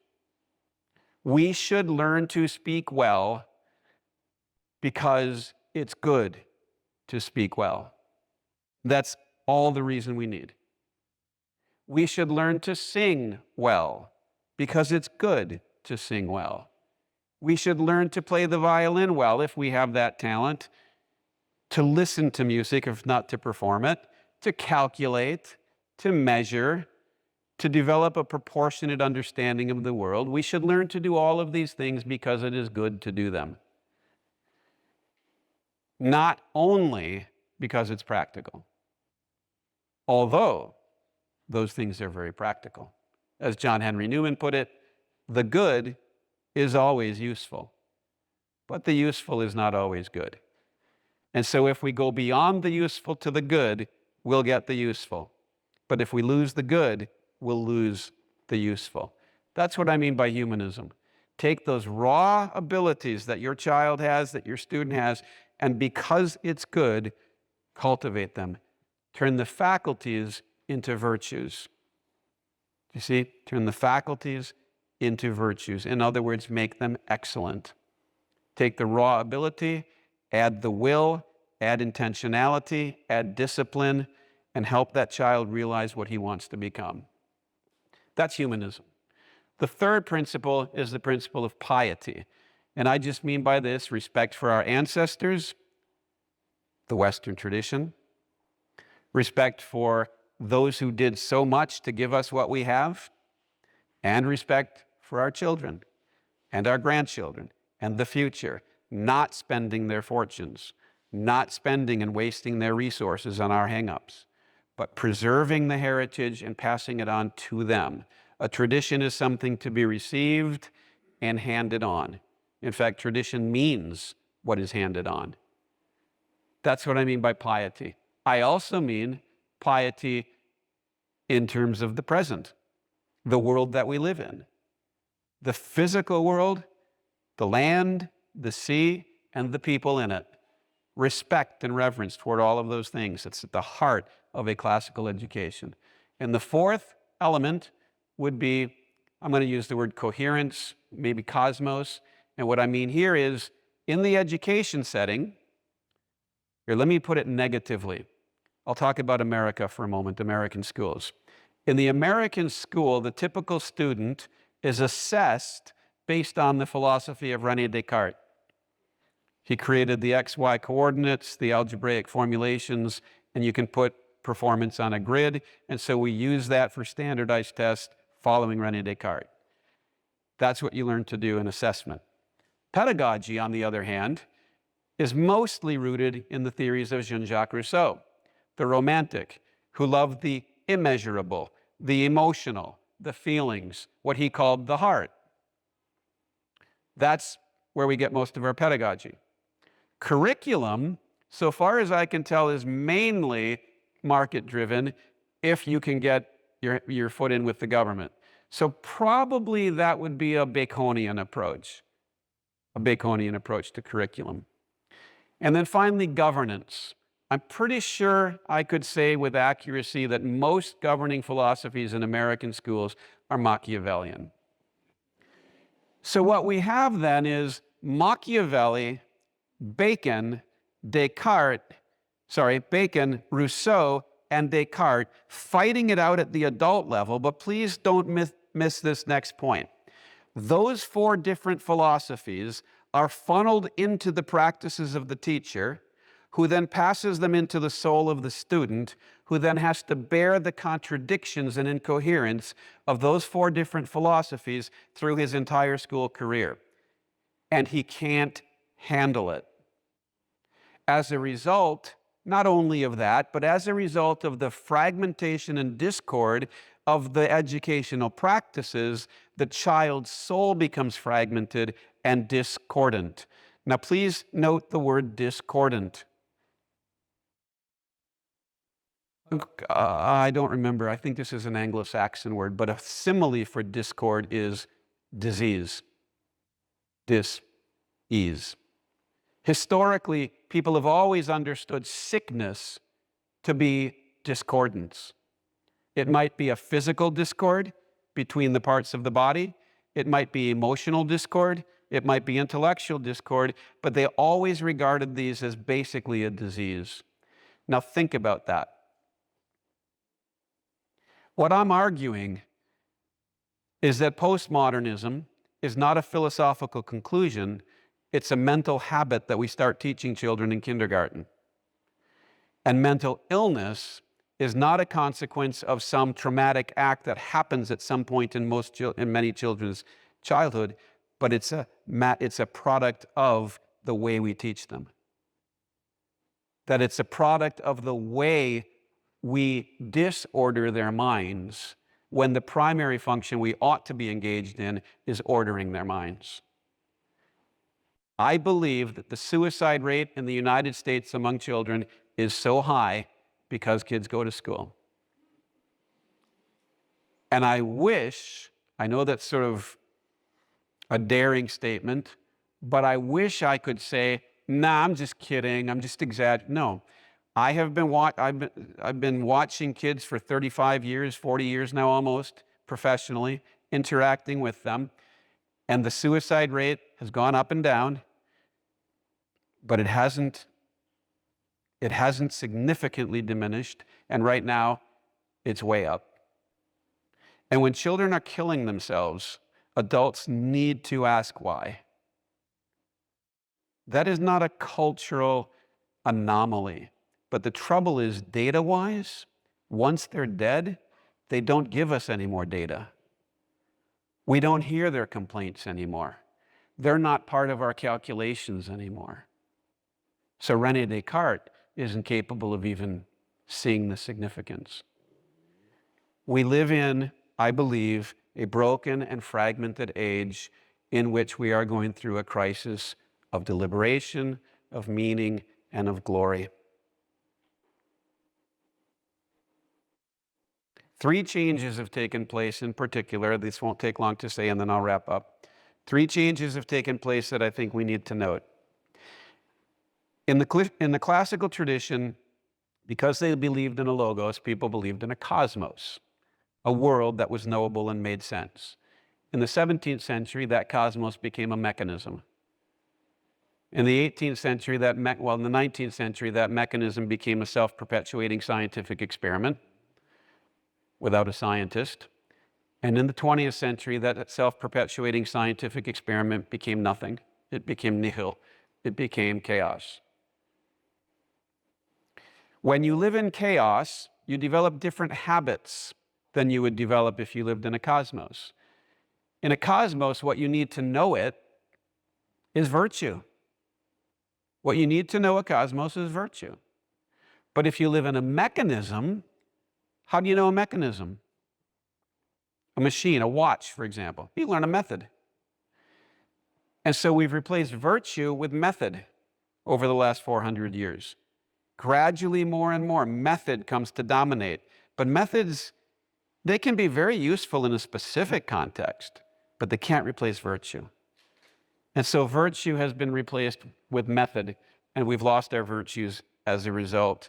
We should learn to speak well because it's good to speak well. That's all the reason we need. We should learn to sing well because it's good to sing well. We should learn to play the violin well if we have that talent, to listen to music if not to perform it, to calculate, to measure, to develop a proportionate understanding of the world, we should learn to do all of these things because it is good to do them. Not only because it's practical, although those things are very practical. As John Henry Newman put it, the good is always useful, but the useful is not always good. And so if we go beyond the useful to the good, we'll get the useful. But if we lose the good, we'll lose the useful. That's what I mean by humanism. Take those raw abilities that your child has, that your student has, and because it's good, cultivate them. Turn the faculties into virtues. You see? Turn the faculties into virtues. In other words, make them excellent. Take the raw ability, add the will, add intentionality, add discipline, and help that child realize what he wants to become. That's humanism. The third principle is the principle of piety. And I just mean by this respect for our ancestors, the Western tradition, respect for those who did so much to give us what we have, and respect for our children and our grandchildren and the future, not spending their fortunes, not spending and wasting their resources on our hang-ups, but preserving the heritage and passing it on to them. A tradition is something to be received and handed on. In fact, tradition means what is handed on. That's what I mean by piety. I also mean piety in terms of the present, the world that we live in. The physical world, the land, the sea, and the people in it. Respect and reverence toward all of those things. It's at the heart of a classical education. And the fourth element would be, I'm going to use the word coherence, maybe cosmos. And what I mean here is, in the education setting, here, let me put it negatively. I'll talk about America for a moment, American schools. In the American school, the typical student is assessed based on the philosophy of René Descartes. He created the XY coordinates, the algebraic formulations, and you can put performance on a grid. And so we use that for standardized tests following René Descartes. That's what you learn to do in assessment. Pedagogy, on the other hand, is mostly rooted in the theories of Jean-Jacques Rousseau, the Romantic, who loved the immeasurable, the emotional, the feelings, what he called the heart. That's where we get most of our pedagogy. Curriculum, so far as I can tell, is mainly market-driven if you can get your foot in with the government. So probably that would be a Baconian approach to curriculum. And then finally, governance. I'm pretty sure I could say with accuracy that most governing philosophies in American schools are Machiavellian. So what we have then is Machiavelli, Bacon, Rousseau, and Descartes fighting it out at the adult level, but please don't miss this next point. Those four different philosophies are funneled into the practices of the teacher, who then passes them into the soul of the student, who then has to bear the contradictions and incoherence of those four different philosophies through his entire school career. And he can't handle it. As a result, not only of that, but as a result of the fragmentation and discord of the educational practices, the child's soul becomes fragmented and discordant. Now, please note the word discordant. I don't remember. I think this is an Anglo-Saxon word, but a simile for discord is disease. Dis-ease. Historically, people have always understood sickness to be discordance. It might be a physical discord between the parts of the body. It might be emotional discord. It might be intellectual discord, but they always regarded these as basically a disease. Now think about that. What I'm arguing is that postmodernism is not a philosophical conclusion, it's a mental habit that we start teaching children in kindergarten. And mental illness is not a consequence of some traumatic act that happens at some point in many children's childhood, but it's a product of the way we teach them. That it's a product of the way we disorder their minds when the primary function we ought to be engaged in is ordering their minds. I believe that the suicide rate in the United States among children is so high because kids go to school. And I know that's sort of a daring statement, but I wish I could say, nah, I'm just kidding, I'm just exaggerating. No, I've been watching kids for 35 years, 40 years now almost, professionally, interacting with them, and the suicide rate has gone up and down, but it hasn't significantly diminished, and right now it's way up. And when children are killing themselves, adults need to ask why. That is not a cultural anomaly. But the trouble is, data-wise, once they're dead, they don't give us any more data. We don't hear their complaints anymore. They're not part of our calculations anymore. So René Descartes isn't capable of even seeing the significance. We live in, I believe, a broken and fragmented age in which we are going through a crisis of deliberation, of meaning, and of glory. 3 changes have taken place in particular. This won't take long to say, and then I'll wrap up. 3 changes have taken place that I think we need to note. In the classical tradition, because they believed in a logos, people believed in a cosmos, a world that was knowable and made sense. In the 17th century, that cosmos became a mechanism. In the 18th century, in the 19th century, that mechanism became a self-perpetuating scientific experiment without a scientist. And in the 20th century, that self-perpetuating scientific experiment became nothing. It became nihil. It became chaos. When you live in chaos, you develop different habits than you would develop if you lived in a cosmos. In a cosmos, what you need to know it is virtue. What you need to know a cosmos is virtue. But if you live in a mechanism, how do you know a mechanism? A machine, a watch, for example. You learn a method. And so we've replaced virtue with method over the last 400 years. Gradually, more and more, method comes to dominate. But methods, they can be very useful in a specific context, but they can't replace virtue. And so virtue has been replaced with method, and we've lost our virtues as a result.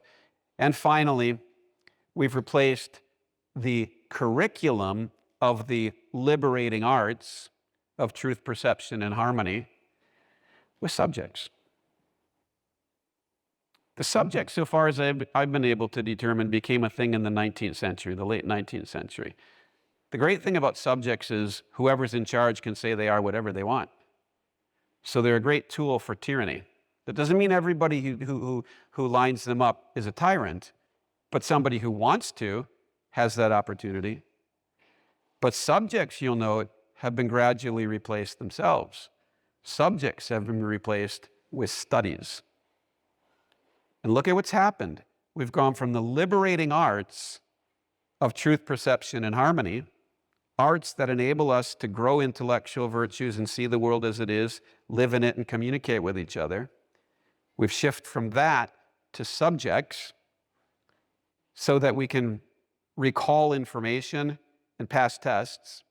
And finally, we've replaced the curriculum of the liberating arts of truth, perception, and harmony with subjects. The subject, so far as I've been able to determine, became a thing in the 19th century, the late 19th century. The great thing about subjects is whoever's in charge can say they are whatever they want. So they're a great tool for tyranny. That doesn't mean everybody who lines them up is a tyrant, but somebody who wants to has that opportunity. But subjects, you'll note, have been gradually replaced themselves. Subjects have been replaced with studies. And look at what's happened. We've gone from the liberating arts of truth, perception, and harmony, arts that enable us to grow intellectual virtues and see the world as it is, live in it, and communicate with each other. We've shifted from that to subjects so that we can recall information and pass tests.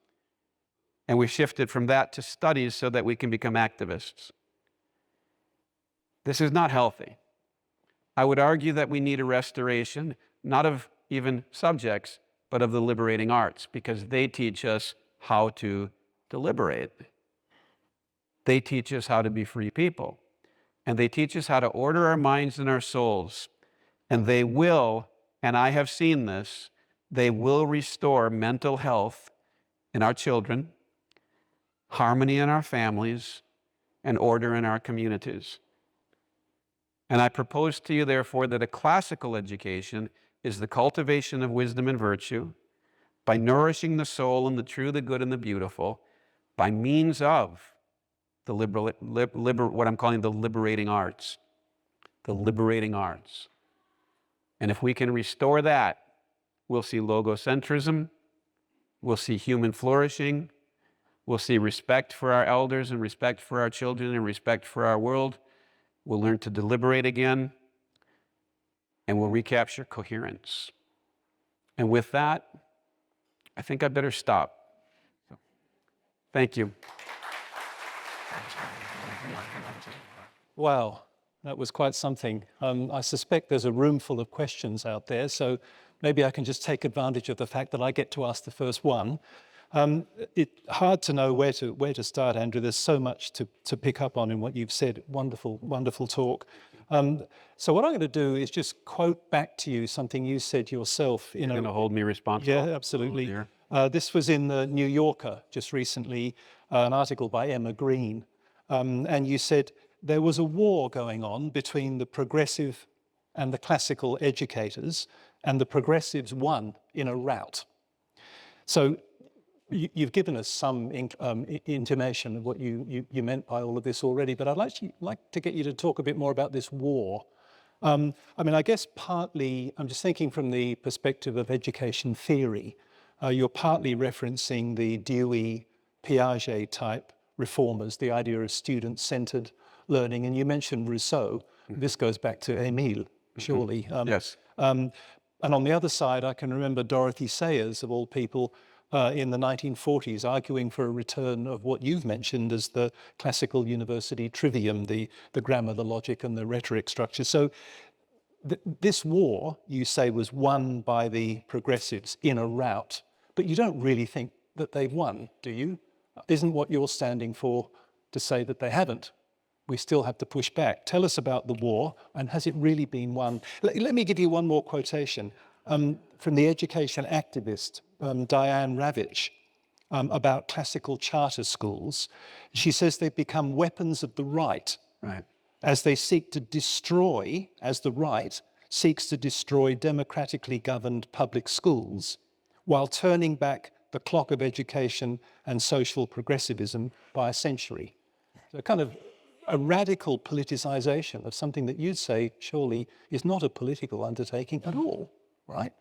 And we've shifted from that to studies so that we can become activists. This is not healthy. I would argue that we need a restoration, not of even subjects, but of the liberating arts, because they teach us how to deliberate. They teach us how to be free people. And they teach us how to order our minds and our souls. And they will, and I have seen this, they will restore mental health in our children, harmony in our families, and order in our communities. And I propose to you, therefore, that a classical education is the cultivation of wisdom and virtue, by nourishing the soul in the true, the good, and the beautiful, by means of the what I'm calling the liberating arts. The liberating arts. And if we can restore that, we'll see logocentrism, we'll see human flourishing, we'll see respect for our elders and respect for our children and respect for our world. We'll learn to deliberate again, and we'll recapture coherence. And with that, I think I better stop. Thank you. Wow, that was quite something. I suspect there's a room full of questions out there, so maybe I can just take advantage of the fact that I get to ask the first one. It's hard to know where to start, Andrew. There's so much to pick up on in what you've said. Wonderful, wonderful talk. So what I'm going to do is just quote back to you something you said yourself. You're going to hold me responsible? Yeah, absolutely. Oh, this was in the New Yorker just recently, an article by Emma Green. And you said there was a war going on between the progressive and the classical educators, and the progressives won in a rout. So you've given us some intimation of what you meant by all of this already, but I'd like to get you to talk a bit more about this war. I mean, I guess partly, I'm just thinking from the perspective of education theory, you're partly referencing the Dewey, Piaget type reformers, the idea of student-centered learning, and you mentioned Rousseau. This goes back to Émile, surely. Yes. And on the other side, I can remember Dorothy Sayers, of all people, in the 1940s, arguing for a return of what you've mentioned as the classical university trivium, the grammar, the logic, and the rhetoric structure. So this war, you say, was won by the progressives in a rout, but you don't really think that they've won, do you? Isn't what you're standing for to say that they haven't? We still have to push back. Tell us about the war, and has it really been won? Let me give you one more quotation from the education activist, Diane Ravitch, about classical charter schools. She says they've become weapons of the right, as they seek to destroy, as the right seeks to destroy democratically governed public schools, while turning back the clock of education and social progressivism by a century. So kind of a radical politicization of something that you'd say surely is not a political undertaking at all, right?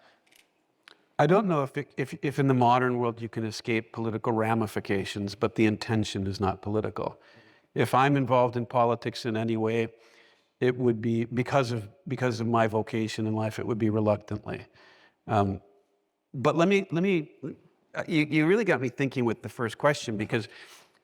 I don't know if in the modern world you can escape political ramifications, but the intention is not political. If I'm involved in politics in any way, it would be because of my vocation in life. It would be reluctantly. But you really got me thinking with the first question, because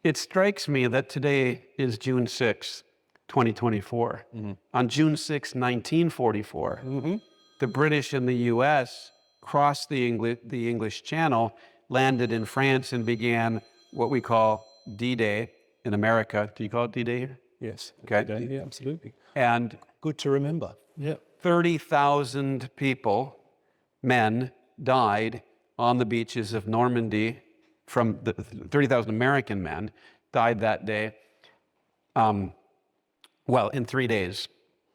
it strikes me that today is June 6, 2024. On June 6, 1944, the British and the US crossed the English Channel, landed in France, and began what we call D-Day in America. Do you call it D-Day here? Yes. Okay. D-Day, yeah, absolutely. And good to remember. Yeah. 30,000 people, men, died on the beaches of Normandy. From the 30,000 American men died that day. Well, in 3 days,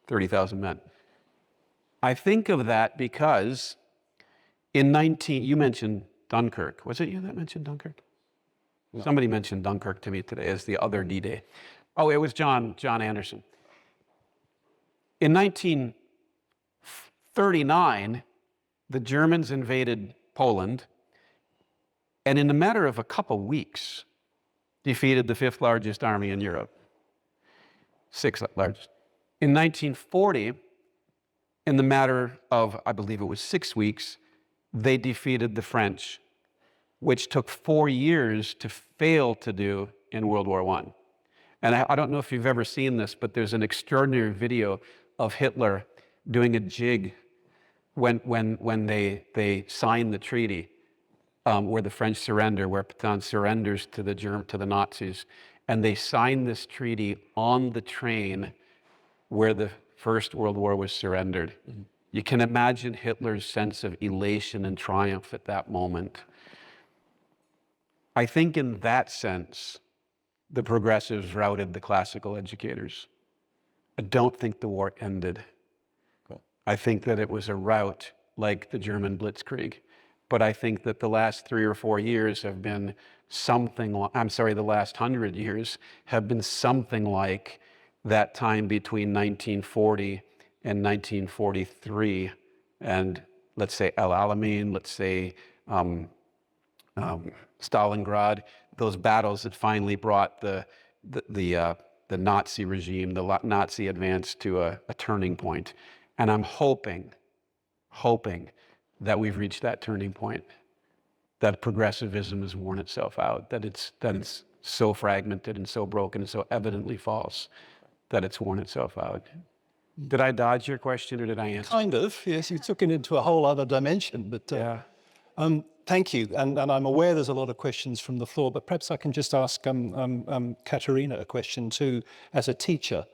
30,000 men. I think of that because you mentioned Dunkirk. Was it you that mentioned Dunkirk? No. Somebody mentioned Dunkirk to me today as the other D-Day. Oh, it was John Anderson. In 1939, the Germans invaded Poland, and in a matter of a couple weeks, defeated the 5th largest army in Europe. 6th largest. In 1940, in the matter of, I believe it was 6 weeks, they defeated the French, which took 4 years to fail to do in World War I. And I don't know if you've ever seen this, but there's an extraordinary video of Hitler doing a jig when they signed the treaty, where the French surrender, where Pétain surrenders to the Nazis, and they signed this treaty on the train where the First World War was surrendered. You can imagine Hitler's sense of elation and triumph at that moment. I think in that sense, the progressives routed the classical educators. I don't think the war ended. I think that it was a rout like the German Blitzkrieg. But I think that the last 3 or 4 years have been something, the last 100 years have been something like that time between 1940 and 1943. And let's say El Alamein, let's say Stalingrad, those battles that finally brought the Nazi regime, the Nazi advance to a turning point. And I'm hoping that we've reached that turning point, that progressivism has worn itself out, that it's so fragmented and so broken and so evidently false that it's worn itself out. Did I dodge your question or did I answer? Kind of, yes. You took it into a whole other dimension, but Yeah. thank you. And I'm aware there's a lot of questions from the floor, but perhaps I can just ask Katerina a question too, as a teacher.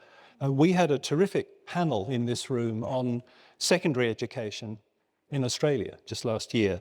We had a terrific panel in this room on secondary education in Australia just last year.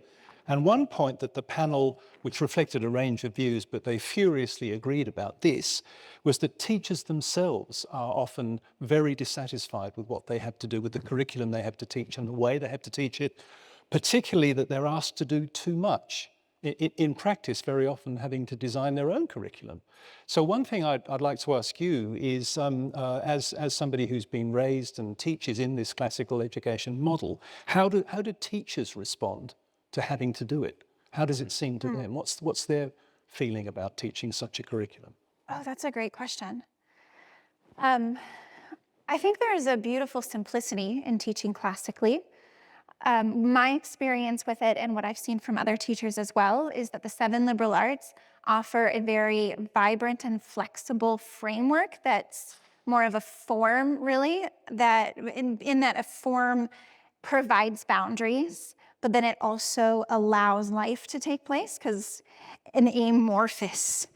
And one point that the panel, which reflected a range of views, but they furiously agreed about this, was that teachers themselves are often very dissatisfied with what they have to do, with the curriculum they have to teach and the way they have to teach it, particularly that they're asked to do too much. In practice, very often having to design their own curriculum. So one thing I'd like to ask you is, as somebody who's been raised and teaches in this classical education model, how do teachers respond to having to do it? How does it seem to them? What's their feeling about teaching such a curriculum? Oh, that's a great question. I think there is a beautiful simplicity in teaching classically. My experience with it and what I've seen from other teachers as well is that the 7 liberal arts offer a very vibrant and flexible framework that's more of a form, really, that in that a form provides boundaries, but then it also allows life to take place, because an amorphous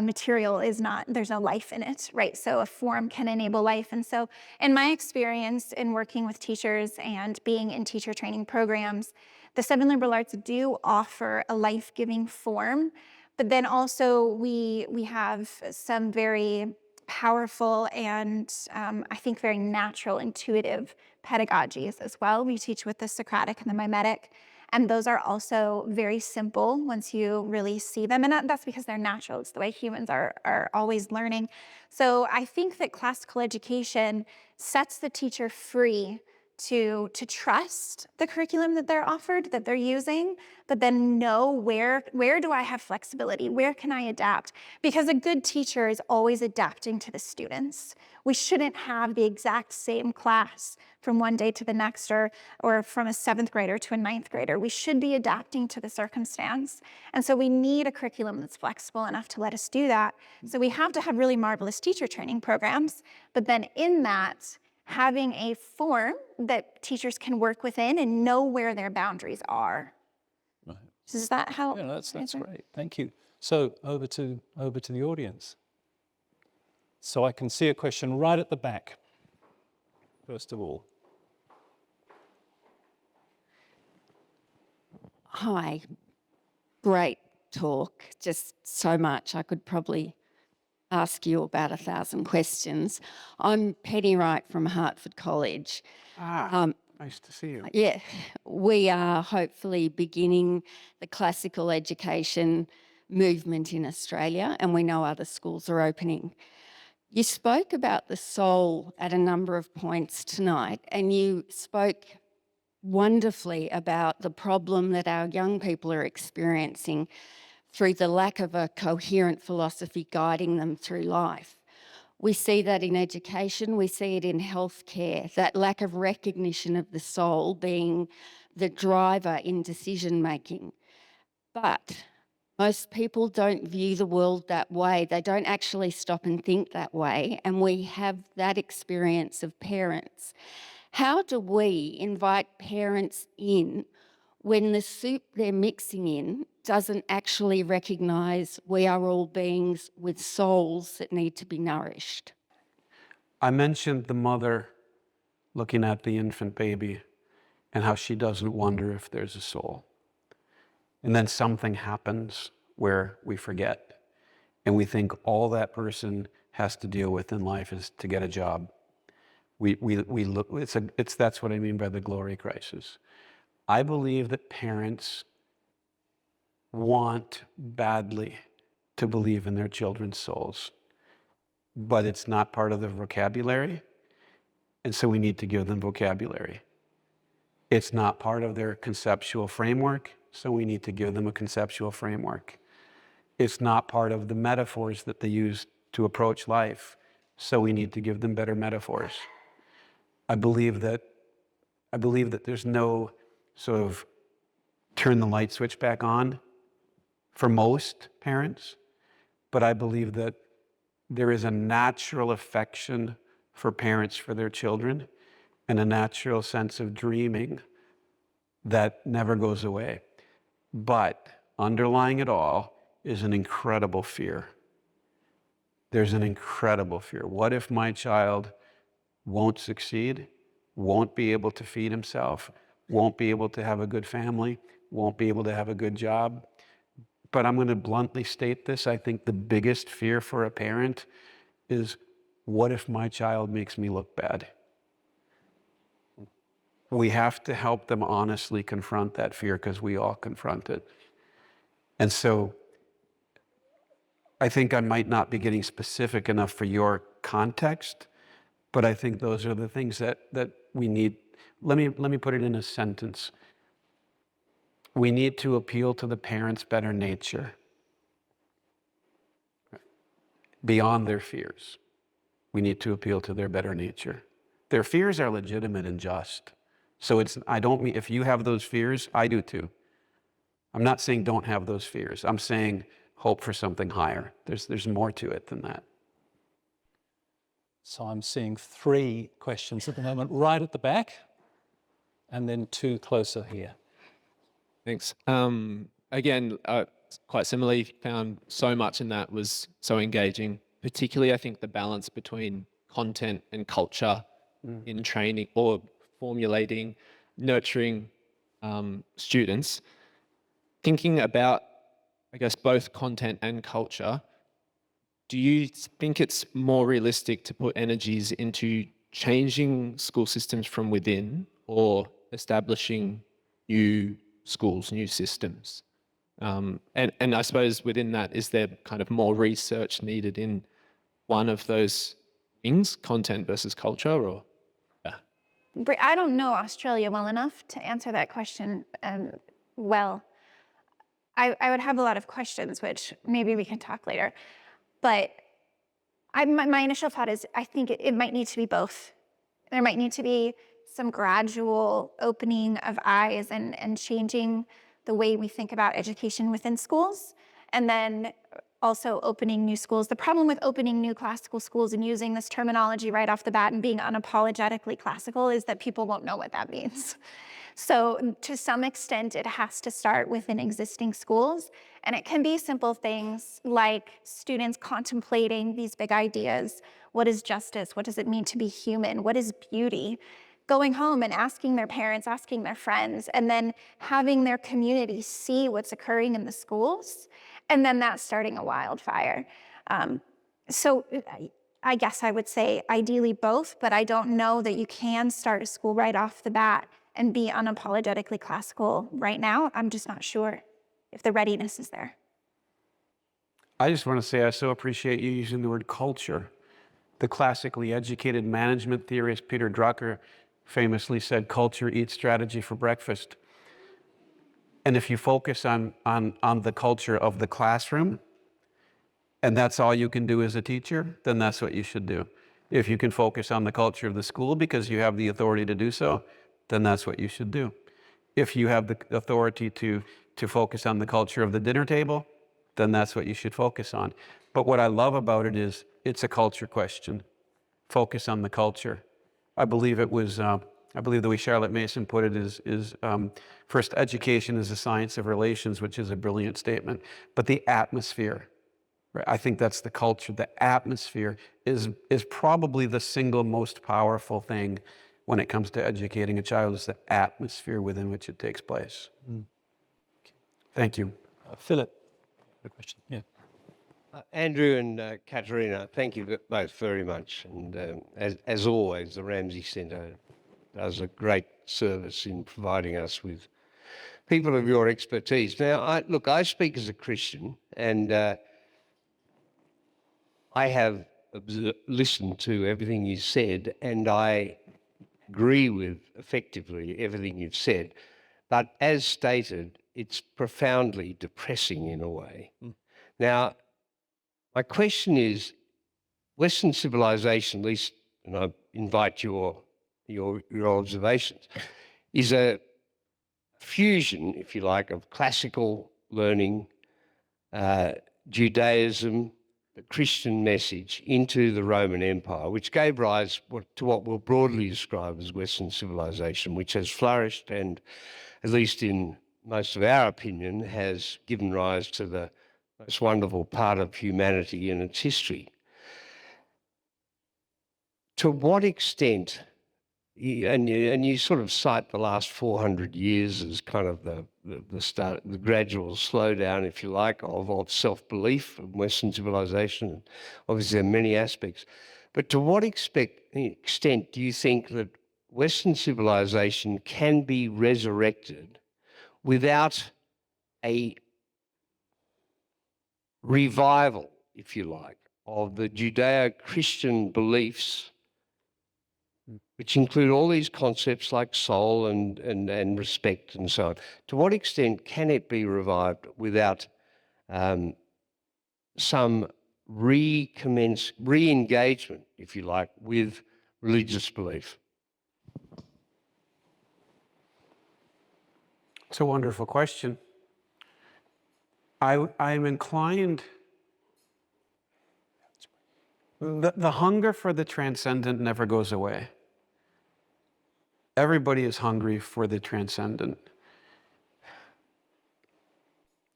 material is not, there's no life in it, right? So a form can enable life. And so in my experience in working with teachers and being in teacher training programs, the 7 liberal arts do offer a life-giving form, but then also we have some very powerful and I think very natural, intuitive pedagogies as well. We teach with the Socratic and the mimetic, and those are also very simple once you really see them. And that's because they're natural. It's the way humans are always learning. So I think that classical education sets the teacher free to trust the curriculum that they're offered, that they're using, but then know where do I have flexibility? Where can I adapt? Because a good teacher is always adapting to the students. We shouldn't have the exact same class from one day to the next, or from a 7th grader to a 9th grader. We should be adapting to the circumstance. And so we need a curriculum that's flexible enough to let us do that. So we have to have really marvelous teacher training programs, but then in that, having a form that teachers can work within and know where their boundaries are. Right. Does that help? Yeah, that's great. Thank you. So over to the audience. So I can see a question right at the back, first of all. Hi, great talk, just so much. I could probably ask you about 1,000 questions. I'm Penny Wright from Hertford College. Nice to see you. Yeah, we are hopefully beginning the classical education movement in Australia, and we know other schools are opening. You spoke about the soul at a number of points tonight, and you spoke wonderfully about the problem that our young people are experiencing through the lack of a coherent philosophy guiding them through life. We see that in education, we see it in healthcare, that lack of recognition of the soul being the driver in decision making. But most people don't view the world that way. They don't actually stop and think that way. And we have that experience of parents. How do we invite parents in when the soup they're mixing in doesn't actually recognise we are all beings with souls that need to be nourished? I mentioned the mother looking at the infant baby and how she doesn't wonder if there's a soul. And then something happens where we forget and we think all that person has to deal with in life is to get a job. We look, that's what I mean by the glory crisis. I believe that parents want badly to believe in their children's souls, but it's not part of their vocabulary, and so we need to give them vocabulary. It's not part of their conceptual framework, so we need to give them a conceptual framework. It's not part of the metaphors that they use to approach life, so we need to give them better metaphors. I believe that there's no sort of turn the light switch back on for most parents, but I believe that there is a natural affection for parents for their children and a natural sense of dreaming that never goes away. But underlying it all is an incredible fear. There's an incredible fear. What if my child won't succeed, won't be able to feed himself, won't be able to have a good family, won't be able to have a good job? But I'm going to bluntly state this. I think the biggest fear for a parent is, what if my child makes me look bad? We have to help them honestly confront that fear, because we all confront it. And so I think I might not be getting specific enough for your context, but I think those are the things that we need. Let me put it in a sentence. We need to appeal to the parents' better nature beyond their fears. We need to appeal to their better nature. Their fears are legitimate and just. So I don't mean, if you have those fears, I do too. I'm not saying don't have those fears. I'm saying hope for something higher. There's more to it than that. So I'm seeing 3 questions at the moment, right at the back, and then 2 closer here. Thanks. Again, quite similarly, found so much in that was so engaging, particularly I think the balance between content and culture in training or formulating, nurturing students. Thinking about, I guess, both content and culture, do you think it's more realistic to put energies into changing school systems from within or establishing new schools, new systems? And I suppose within that, is there kind of more research needed in one of those things, content versus culture, or? I don't know Australia well enough to answer that question well. I would have a lot of questions, which maybe we can talk later. But my initial thought is I think it might need to be both. There might need to be some gradual opening of eyes and changing the way we think about education within schools, and then also opening new schools. The problem with opening new classical schools and using this terminology right off the bat and being unapologetically classical is that people won't know what that means. So to some extent, it has to start within existing schools. And it can be simple things like students contemplating these big ideas. What is justice? What does it mean to be human? What is beauty? Going home and asking their parents, asking their friends, and then having their community see what's occurring in the schools, and then that's starting a wildfire. So I guess I would say ideally both, but I don't know that you can start a school right off the bat and be unapologetically classical right now. I'm just not sure if the readiness is there. I just want to say I so appreciate you using the word culture. The classically educated management theorist Peter Drucker famously said, culture eats strategy for breakfast. And if you focus on the culture of the classroom, and that's all you can do as a teacher, then that's what you should do. If you can focus on the culture of the school because you have the authority to do so, then that's what you should do. If you have the authority to focus on the culture of the dinner table, then that's what you should focus on. But what I love about it is it's a culture question. Focus on the culture. I believe it was, I believe the way Charlotte Mason put it is first, education is a science of relations, which is a brilliant statement, but the atmosphere, right? I think that's the culture. The atmosphere is probably the single most powerful thing when it comes to educating a child, is the atmosphere within which it takes place. Thank you. Philip, a question. Yeah. Andrew and Katerina, thank you both very much. And as always, the Ramsay Centre does a great service in providing us with people of your expertise. Now, I speak as a Christian, and I have listened to everything you said, and I agree with effectively everything you've said. But as stated, it's profoundly depressing in a way. Now, my question is, Western civilization, at least, and I invite your observations, is a fusion, if you like, of classical learning, Judaism, the Christian message into the Roman Empire, which gave rise to what we'll broadly describe as Western civilization, which has flourished and, at least in most of our opinion, has given rise to the most wonderful part of humanity in its history. To what extent, and you sort of cite the last 400 years as kind of the start, the gradual slowdown, if you like, of self-belief of Western civilization. Obviously, there are many aspects. But to what extent do you think that Western civilization can be resurrected without a revival, if you like, of the Judeo-Christian beliefs, which include all these concepts like soul and respect and so on? To what extent can it be revived without some re-engagement, if you like, with religious belief? It's a wonderful question. I'm inclined, the hunger for the transcendent never goes away. Everybody is hungry for the transcendent.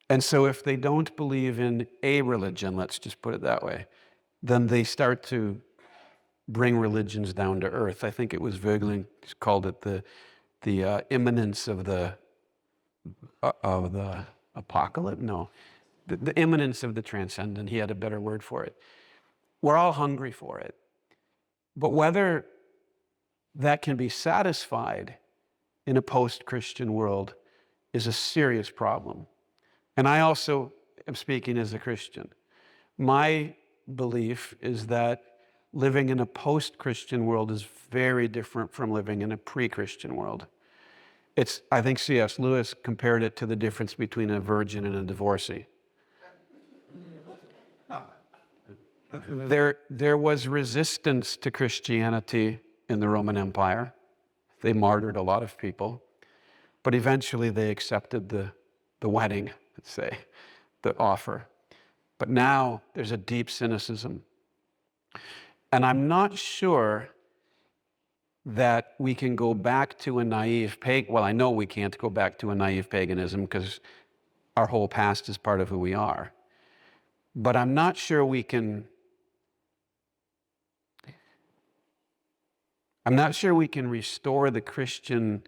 And so if they don't believe in a religion, let's just put it that way, then they start to bring religions down to earth. I think it was Voegelin called it the imminence of the apocalypse. No, the imminence of the transcendent. He had a better word for it. We're all hungry for it, but whether that can be satisfied in a post-Christian world is a serious problem. And I also am speaking as a Christian. My belief is that living in a post-Christian world is very different from living in a pre-Christian world. I think C.S. Lewis compared it to the difference between a virgin and a divorcee. There was resistance to Christianity in the Roman Empire. They martyred a lot of people, but eventually they accepted the wedding, let's say, the offer. But now there's a deep cynicism. And I'm not sure that we can go back to a naive pagan. Well, I know we can't go back to a naive paganism because our whole past is part of who we are. But I'm not sure we can restore the Christian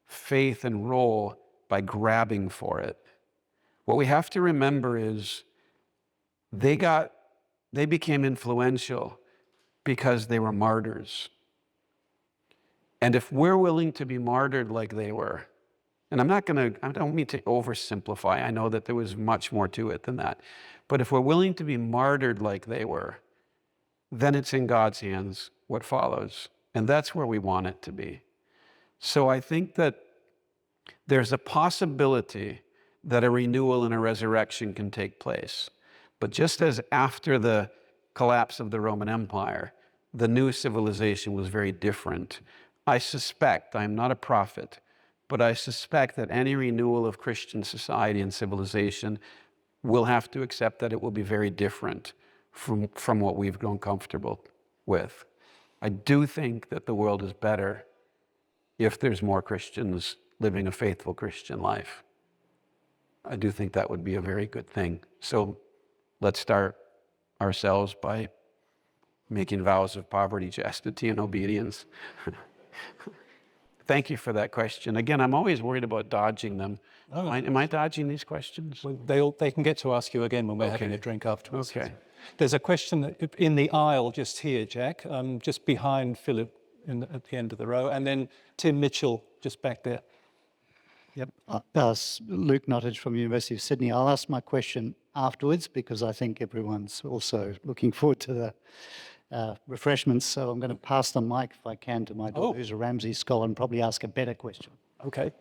faith and role by grabbing for it. What we have to remember is they became influential because they were martyrs. And if we're willing to be martyred like they were, and I don't mean to oversimplify, I know that there was much more to it than that, but if we're willing to be martyred like they were, then it's in God's hands what follows. And that's where we want it to be. So I think that there's a possibility that a renewal and a resurrection can take place. But just as after the collapse of the Roman Empire, the new civilization was very different, I suspect, I'm not a prophet, but I suspect that any renewal of Christian society and civilization will have to accept that it will be very different from what we've grown comfortable with. I do think that the world is better if there's more Christians living a faithful Christian life. I do think that would be a very good thing. So let's start ourselves by making vows of poverty, chastity, and obedience. Thank you for that question. Again, I'm always worried about dodging them. Oh. Am I dodging these questions? Well, they can get to ask you again when we're having a drink afterwards. Okay. There's a question in the aisle just here, Jack, just behind Philip at the end of the row, and then Tim Mitchell just back there. Yep. Luke Nottage from the University of Sydney. I'll ask my question afterwards because I think everyone's also looking forward to the refreshments. So I'm going to pass the mic, if I can, to my daughter, who's a Ramsay scholar, and probably ask a better question. Okay.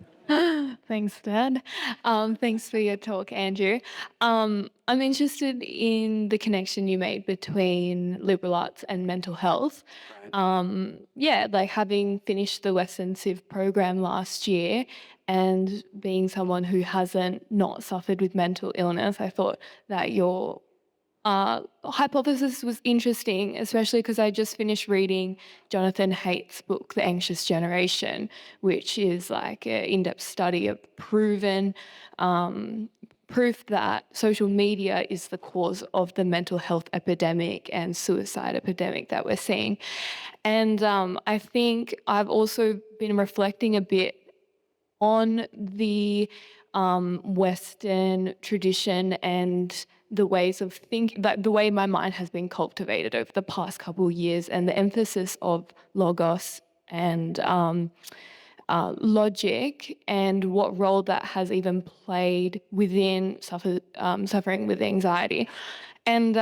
Thanks, Dad. Thanks for your talk, Andrew. I'm interested in the connection you made between liberal arts and mental health. Like having finished the Western Civ program last year and being someone who hasn't not suffered with mental illness, I thought that your hypothesis was interesting, especially because I just finished reading Jonathan Haidt's book, The Anxious Generation, which is like an in-depth study of proven proof that social media is the cause of the mental health epidemic and suicide epidemic that we're seeing. And I think I've also been reflecting a bit on the Western tradition and the ways of thinking, like the way my mind has been cultivated over the past couple of years, and the emphasis of logos and logic, and what role that has even played within suffering with anxiety. And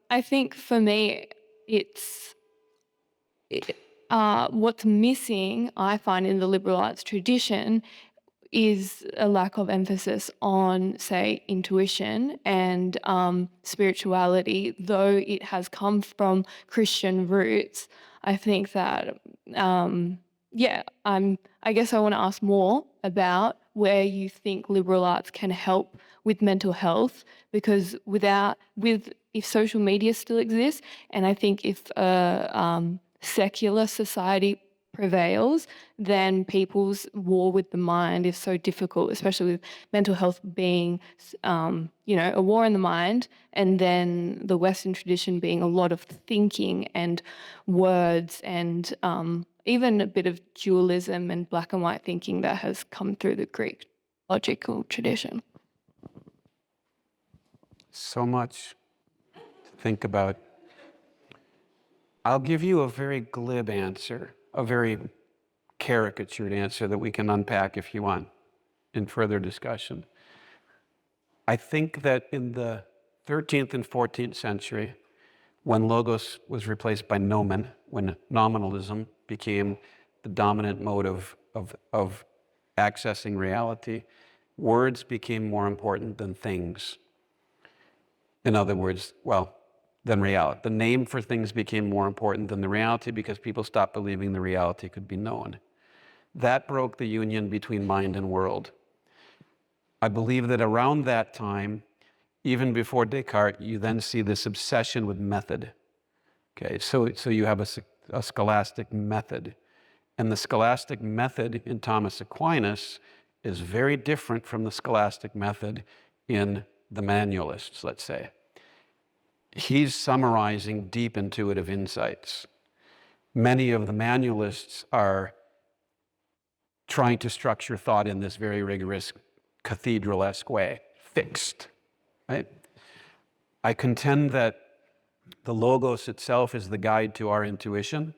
I think for me, what's missing, I find, in the liberal arts tradition is a lack of emphasis on, say, intuition and spirituality. Though it has come from Christian roots, I think that, I guess I want to ask more about where you think liberal arts can help with mental health, because if social media still exists, and I think if secular society prevails, then people's war with the mind is so difficult, especially with mental health being, a war in the mind, and then the Western tradition being a lot of thinking and words and even a bit of dualism and black and white thinking that has come through the Greek logical tradition. So much to think about. I'll give you a very glib answer, a very caricatured answer that we can unpack if you want in further discussion. I think that in the 13th and 14th century, when logos was replaced by nomen, when nominalism became the dominant mode of accessing reality, words became more important than things. In other words, than reality. The name for things became more important than the reality because people stopped believing the reality could be known. That broke the union between mind and world. I believe that around that time, even before Descartes, you then see this obsession with method. Okay, so you have a scholastic method. And the scholastic method in Thomas Aquinas is very different from the scholastic method in the manualists, let's say. He's summarizing deep intuitive insights. Many of the manualists are trying to structure thought in this very rigorous cathedral-esque way, fixed, right? I contend that the logos itself is the guide to our intuition,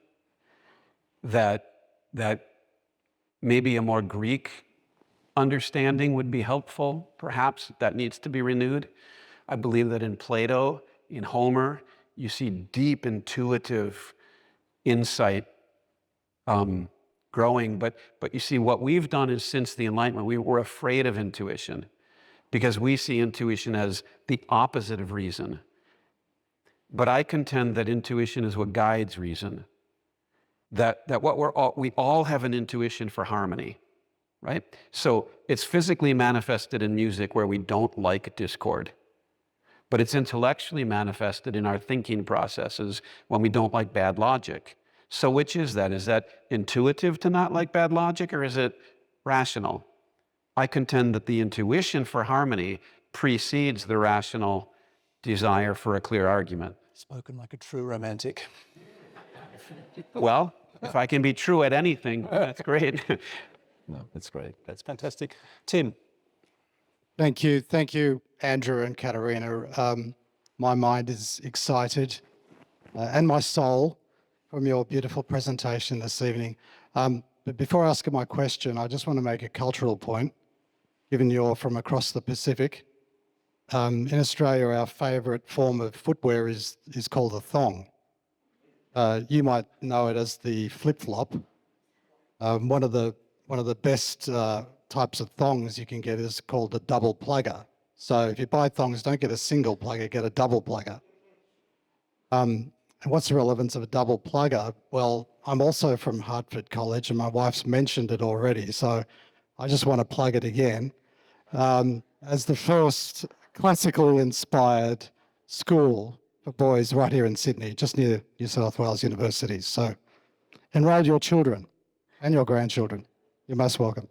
that maybe a more Greek understanding would be helpful, perhaps that needs to be renewed. I believe that in Plato, in Homer, you see deep intuitive insight growing. But you see, what we've done is since the Enlightenment, we were afraid of intuition because we see intuition as the opposite of reason. But I contend that intuition is what guides reason. That we all have an intuition for harmony, right? So it's physically manifested in music where we don't like discord. But it's intellectually manifested in our thinking processes when we don't like bad logic. So which is that? Is that intuitive to not like bad logic, or is it rational? I contend that the intuition for harmony precedes the rational desire for a clear argument. Spoken like a true romantic. Well, if I can be true at anything, that's great. No, that's great. That's fantastic. Tim. Thank you, Andrew and Katerina. My mind is excited, and my soul, from your beautiful presentation this evening. But before asking my question, I just want to make a cultural point. given you're from across the Pacific. In Australia, our favourite form of footwear is called a thong. You might know it as the flip-flop. One of the best types of thongs you can get is called a double plugger. So if you buy thongs, don't get a single plugger, get a double plugger. And what's the relevance of a double plugger? Well, I'm also from Hertford College, and my wife's mentioned it already, so I just want to plug it again. As the first classically inspired school for boys right here in Sydney, just near New South Wales University. So enroll your children and your grandchildren. You're most welcome.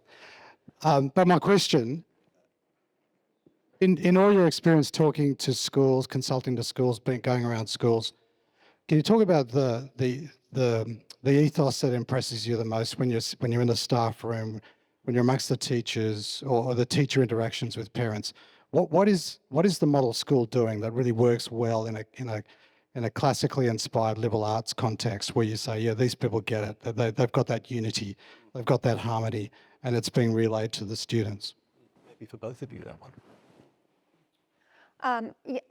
But my question, in all your experience talking to schools, consulting to schools, going around schools, can you talk about the ethos that impresses you the most when you're in the staff room, when you're amongst the teachers, or the teacher interactions with parents? What is the model school doing that really works well in a classically inspired liberal arts context, where you say, yeah, these people get it, they've got that unity, they've got that harmony, and it's being relayed to the students? Maybe for both of you, that one.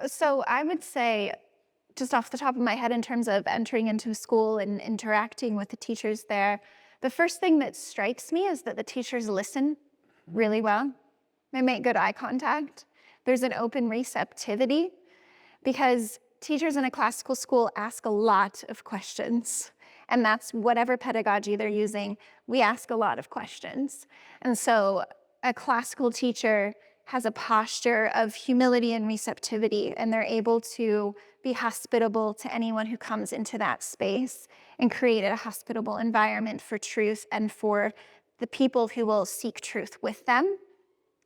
So I would say, just off the top of my head, in terms of entering into a school and interacting with the teachers there, the first thing that strikes me is that the teachers listen really well. They make good eye contact. There's an open receptivity, because teachers in a classical school ask a lot of questions. And that's whatever pedagogy they're using, we ask a lot of questions. And so a classical teacher has a posture of humility and receptivity, and they're able to be hospitable to anyone who comes into that space and create a hospitable environment for truth and for the people who will seek truth with them.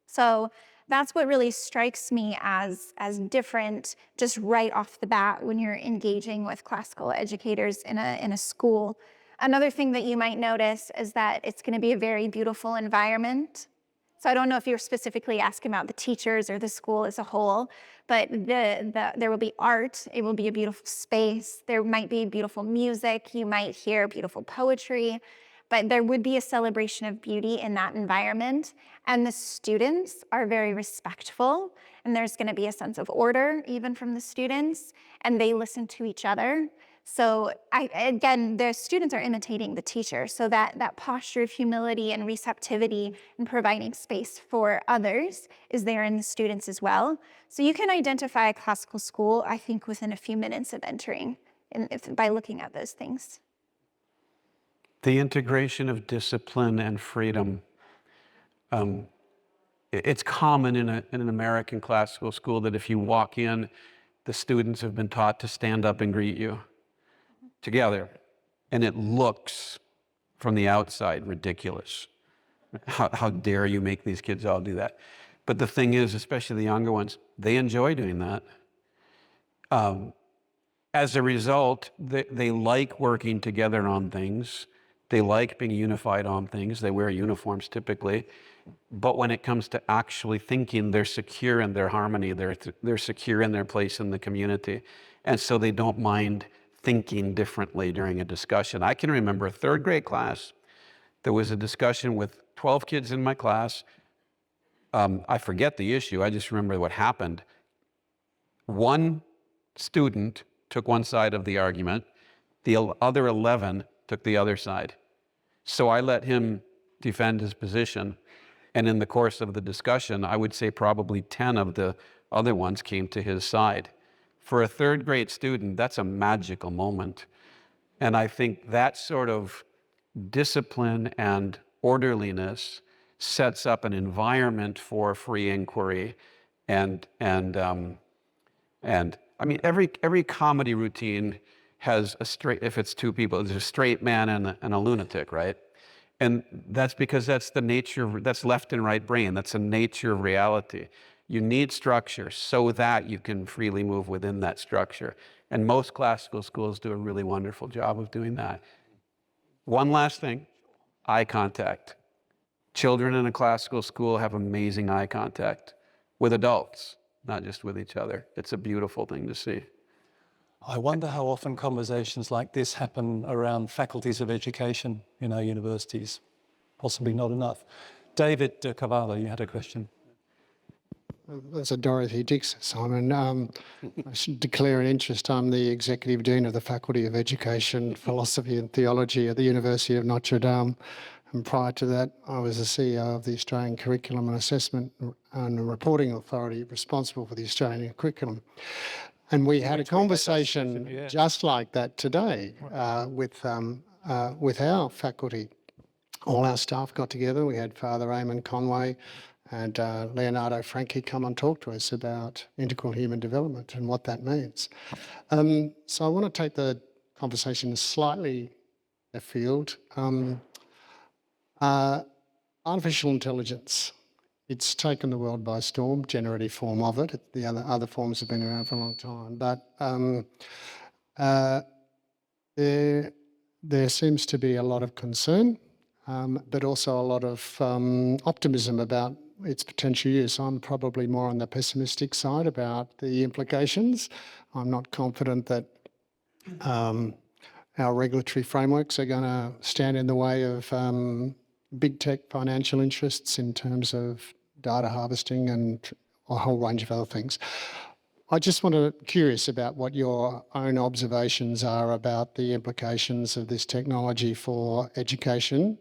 So that's what really strikes me as different just right off the bat when you're engaging with classical educators in a school. Another thing that you might notice is that it's going to be a very beautiful environment. So I don't know if you're specifically asking about the teachers or the school as a whole, but there will be art. It will be a beautiful space. There might be beautiful music. You might hear beautiful poetry, but there would be a celebration of beauty in that environment. And the students are very respectful, and there's going to be a sense of order even from the students, and they listen to each other. So again, the students are imitating the teacher. So that posture of humility and receptivity and providing space for others is there in the students as well. So you can identify a classical school, I think, within a few minutes of entering by looking at those things. The integration of discipline and freedom. It's common in an American classical school that if you walk in, the students have been taught to stand up and greet you together. And it looks from the outside ridiculous. How dare you make these kids all do that? But the thing is, especially the younger ones, they enjoy doing that. As a result, they like working together on things. They like being unified on things. They wear uniforms typically. But when it comes to actually thinking, they're secure in their harmony. They're secure in their place in the community. And so they don't mind thinking differently during a discussion. I can remember a third grade class. There was a discussion with 12 kids in my class. I forget the issue. I just remember what happened. One student took one side of the argument. The other 11 took the other side. So I let him defend his position. And in the course of the discussion, I would say probably 10 of the other ones came to his side. For a third grade student, that's a magical moment. And I think that sort of discipline and orderliness sets up an environment for free inquiry. And I mean, every comedy routine has if it's two people, there's a straight man and a lunatic, right? And that's because that's the nature, that's left and right brain. That's the nature of reality. You need structure so that you can freely move within that structure. And most classical schools do a really wonderful job of doing that. One last thing, eye contact. Children in a classical school have amazing eye contact with adults, not just with each other. It's a beautiful thing to see. I wonder how often conversations like this happen around faculties of education in our universities. Possibly not enough. David Cavallo, you had a question. That's a Dorothy Dix, Simon. I should declare an interest. I'm the Executive Dean of the Faculty of Education, Philosophy and Theology at the University of Notre Dame. And prior to that, I was the CEO of the Australian Curriculum and Assessment and Reporting Authority responsible for the Australian curriculum. And we had a conversation just like that today with our faculty. All our staff got together. We had Father Eamon Conway and Leonardo Franchi come and talk to us about integral human development and what that means. So I want to take the conversation slightly afield. Artificial intelligence. It's taken the world by storm, generative form of it. The other forms have been around for a long time. But there seems to be a lot of concern, but also a lot of optimism about its potential use. I'm probably more on the pessimistic side about the implications. I'm not confident that our regulatory frameworks are going to stand in the way of big tech financial interests in terms of data harvesting and a whole range of other things. I just curious about what your own observations are about the implications of this technology for education,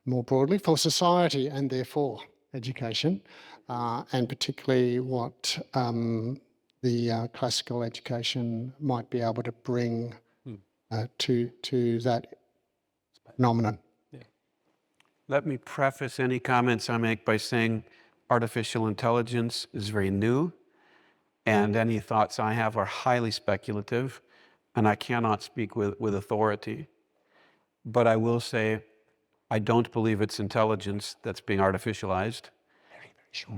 more broadly, for society and therefore education, and particularly what the classical education might be able to bring to that phenomenon. Let me preface any comments I make by saying artificial intelligence is very new, and any thoughts I have are highly speculative, and I cannot speak with authority. But I will say I don't believe it's intelligence that's being artificialized,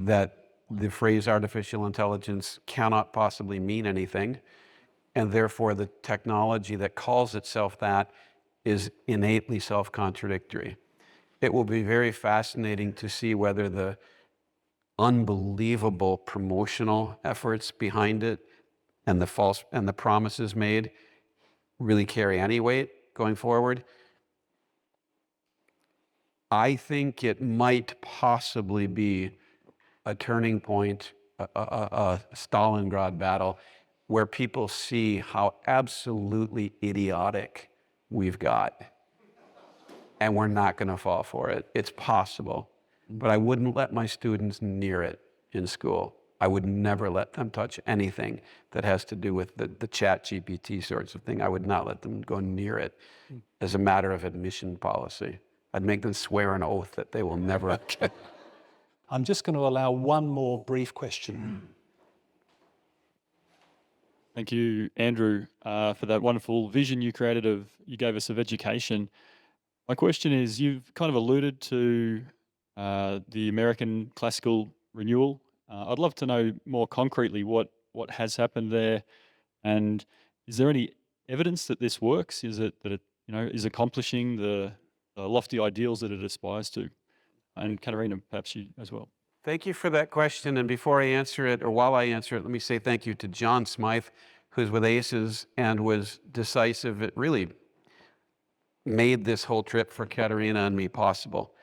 that the phrase artificial intelligence cannot possibly mean anything, and therefore the technology that calls itself that is innately self-contradictory. It will be very fascinating to see whether the unbelievable promotional efforts behind it and the promises made really carry any weight going forward. I think it might possibly be a turning point, a Stalingrad battle, where people see how absolutely idiotic we've got. And we're not going to fall for it. It's possible. But I wouldn't let my students near it in school. I would never let them touch anything that has to do with the chat GPT sorts of thing. I would not let them go near it as a matter of admission policy. I'd make them swear an oath that they will never. Okay. I'm just going to allow one more brief question. Thank you, Andrew, for that wonderful vision you gave us of education. My question is, you've kind of alluded to the American classical renewal. I'd love to know more concretely what has happened there, and is there any evidence that this works? Is it that it is accomplishing the lofty ideals that it aspires to? And Katerina, perhaps you as well. Thank you for that question. And before I answer it, or while I answer it, let me say thank you to John Smythe, who's with ACES and was decisive. It really made this whole trip for Katerina and me possible.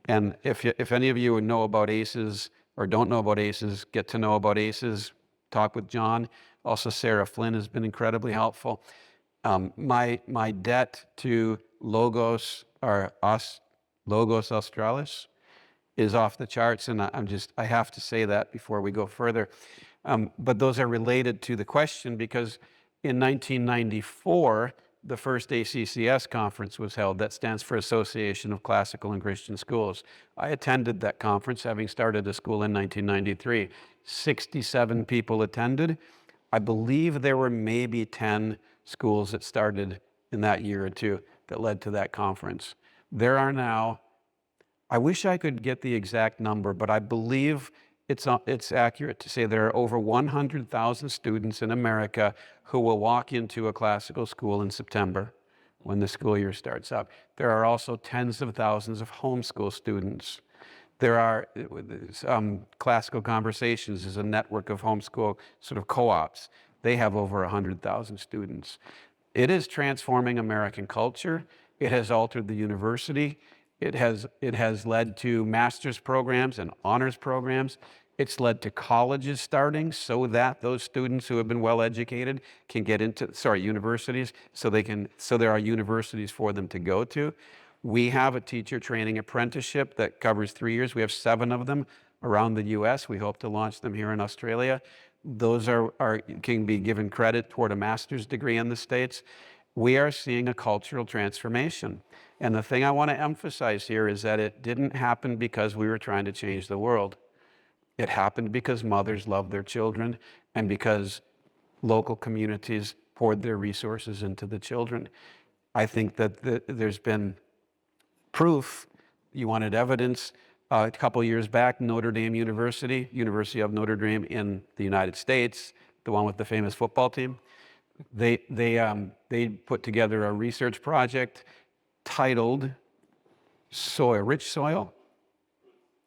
And if any of you know about ACES or don't know about ACES, get to know about ACES, talk with John. Also, Sarah Flynn has been incredibly helpful. My debt to Logos Australis is off the charts, and I have to say that before we go further. But those are related to the question, because in 1994, the first ACCS conference was held. That stands for Association of Classical and Christian Schools. I attended that conference, having started a school in 1993. 67 people attended. I believe there were maybe 10 schools that started in that year or two that led to that conference. There are now, I wish I could get the exact number, but I believe it's accurate to say there are over 100,000 students in America who will walk into a classical school in September when the school year starts up. There are also tens of thousands of homeschool students. There are Classical Conversations is a network of homeschool sort of co-ops. They have over 100,000 students. It is transforming American culture. It has altered the university. It has led to master's programs and honors programs. It's led to colleges starting so that those students who have been well educated can get into, universities, so there are universities for them to go to. We have a teacher training apprenticeship that covers 3 years. We have 7 of them around the US. We hope to launch them here in Australia. Those can be given credit toward a master's degree in the States. We are seeing a cultural transformation. And the thing I want to emphasize here is that it didn't happen because we were trying to change the world. It happened because mothers loved their children and because local communities poured their resources into the children. I think that there's been proof. You wanted evidence. A couple years back, Notre Dame University, University of Notre Dame in the United States, the one with the famous football team, they put together a research project titled Soil, Rich Soil,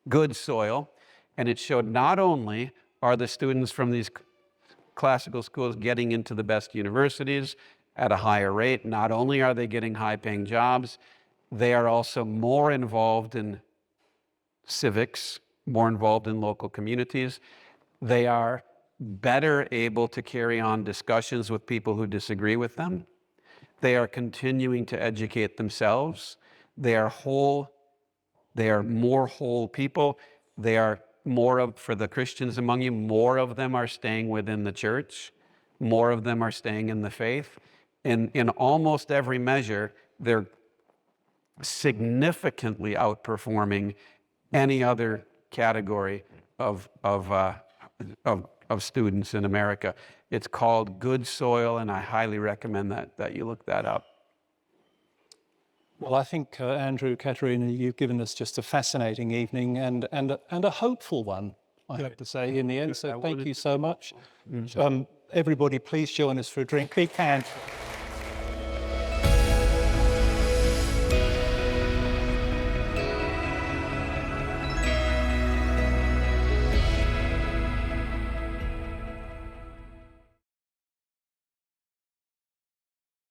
Good Soil, and it showed not only are the students from these classical schools getting into the best universities at a higher rate, not only are they getting high-paying jobs, they are also more involved in civics, more involved in local communities. They are better able to carry on discussions with people who disagree with them. They are continuing to educate themselves. They are whole. They are more whole people. They are for the Christians among you, more of them are staying within the church. More of them are staying in the faith. In almost every measure, they're significantly outperforming any other category of students in America. It's called Good Soil, and I highly recommend that you look that up. Well, I think, Andrew, Katerina, you've given us just a fascinating evening and a hopeful one, I have to say, in the end. So thank you so much. Everybody, please join us for a drink. Big hand.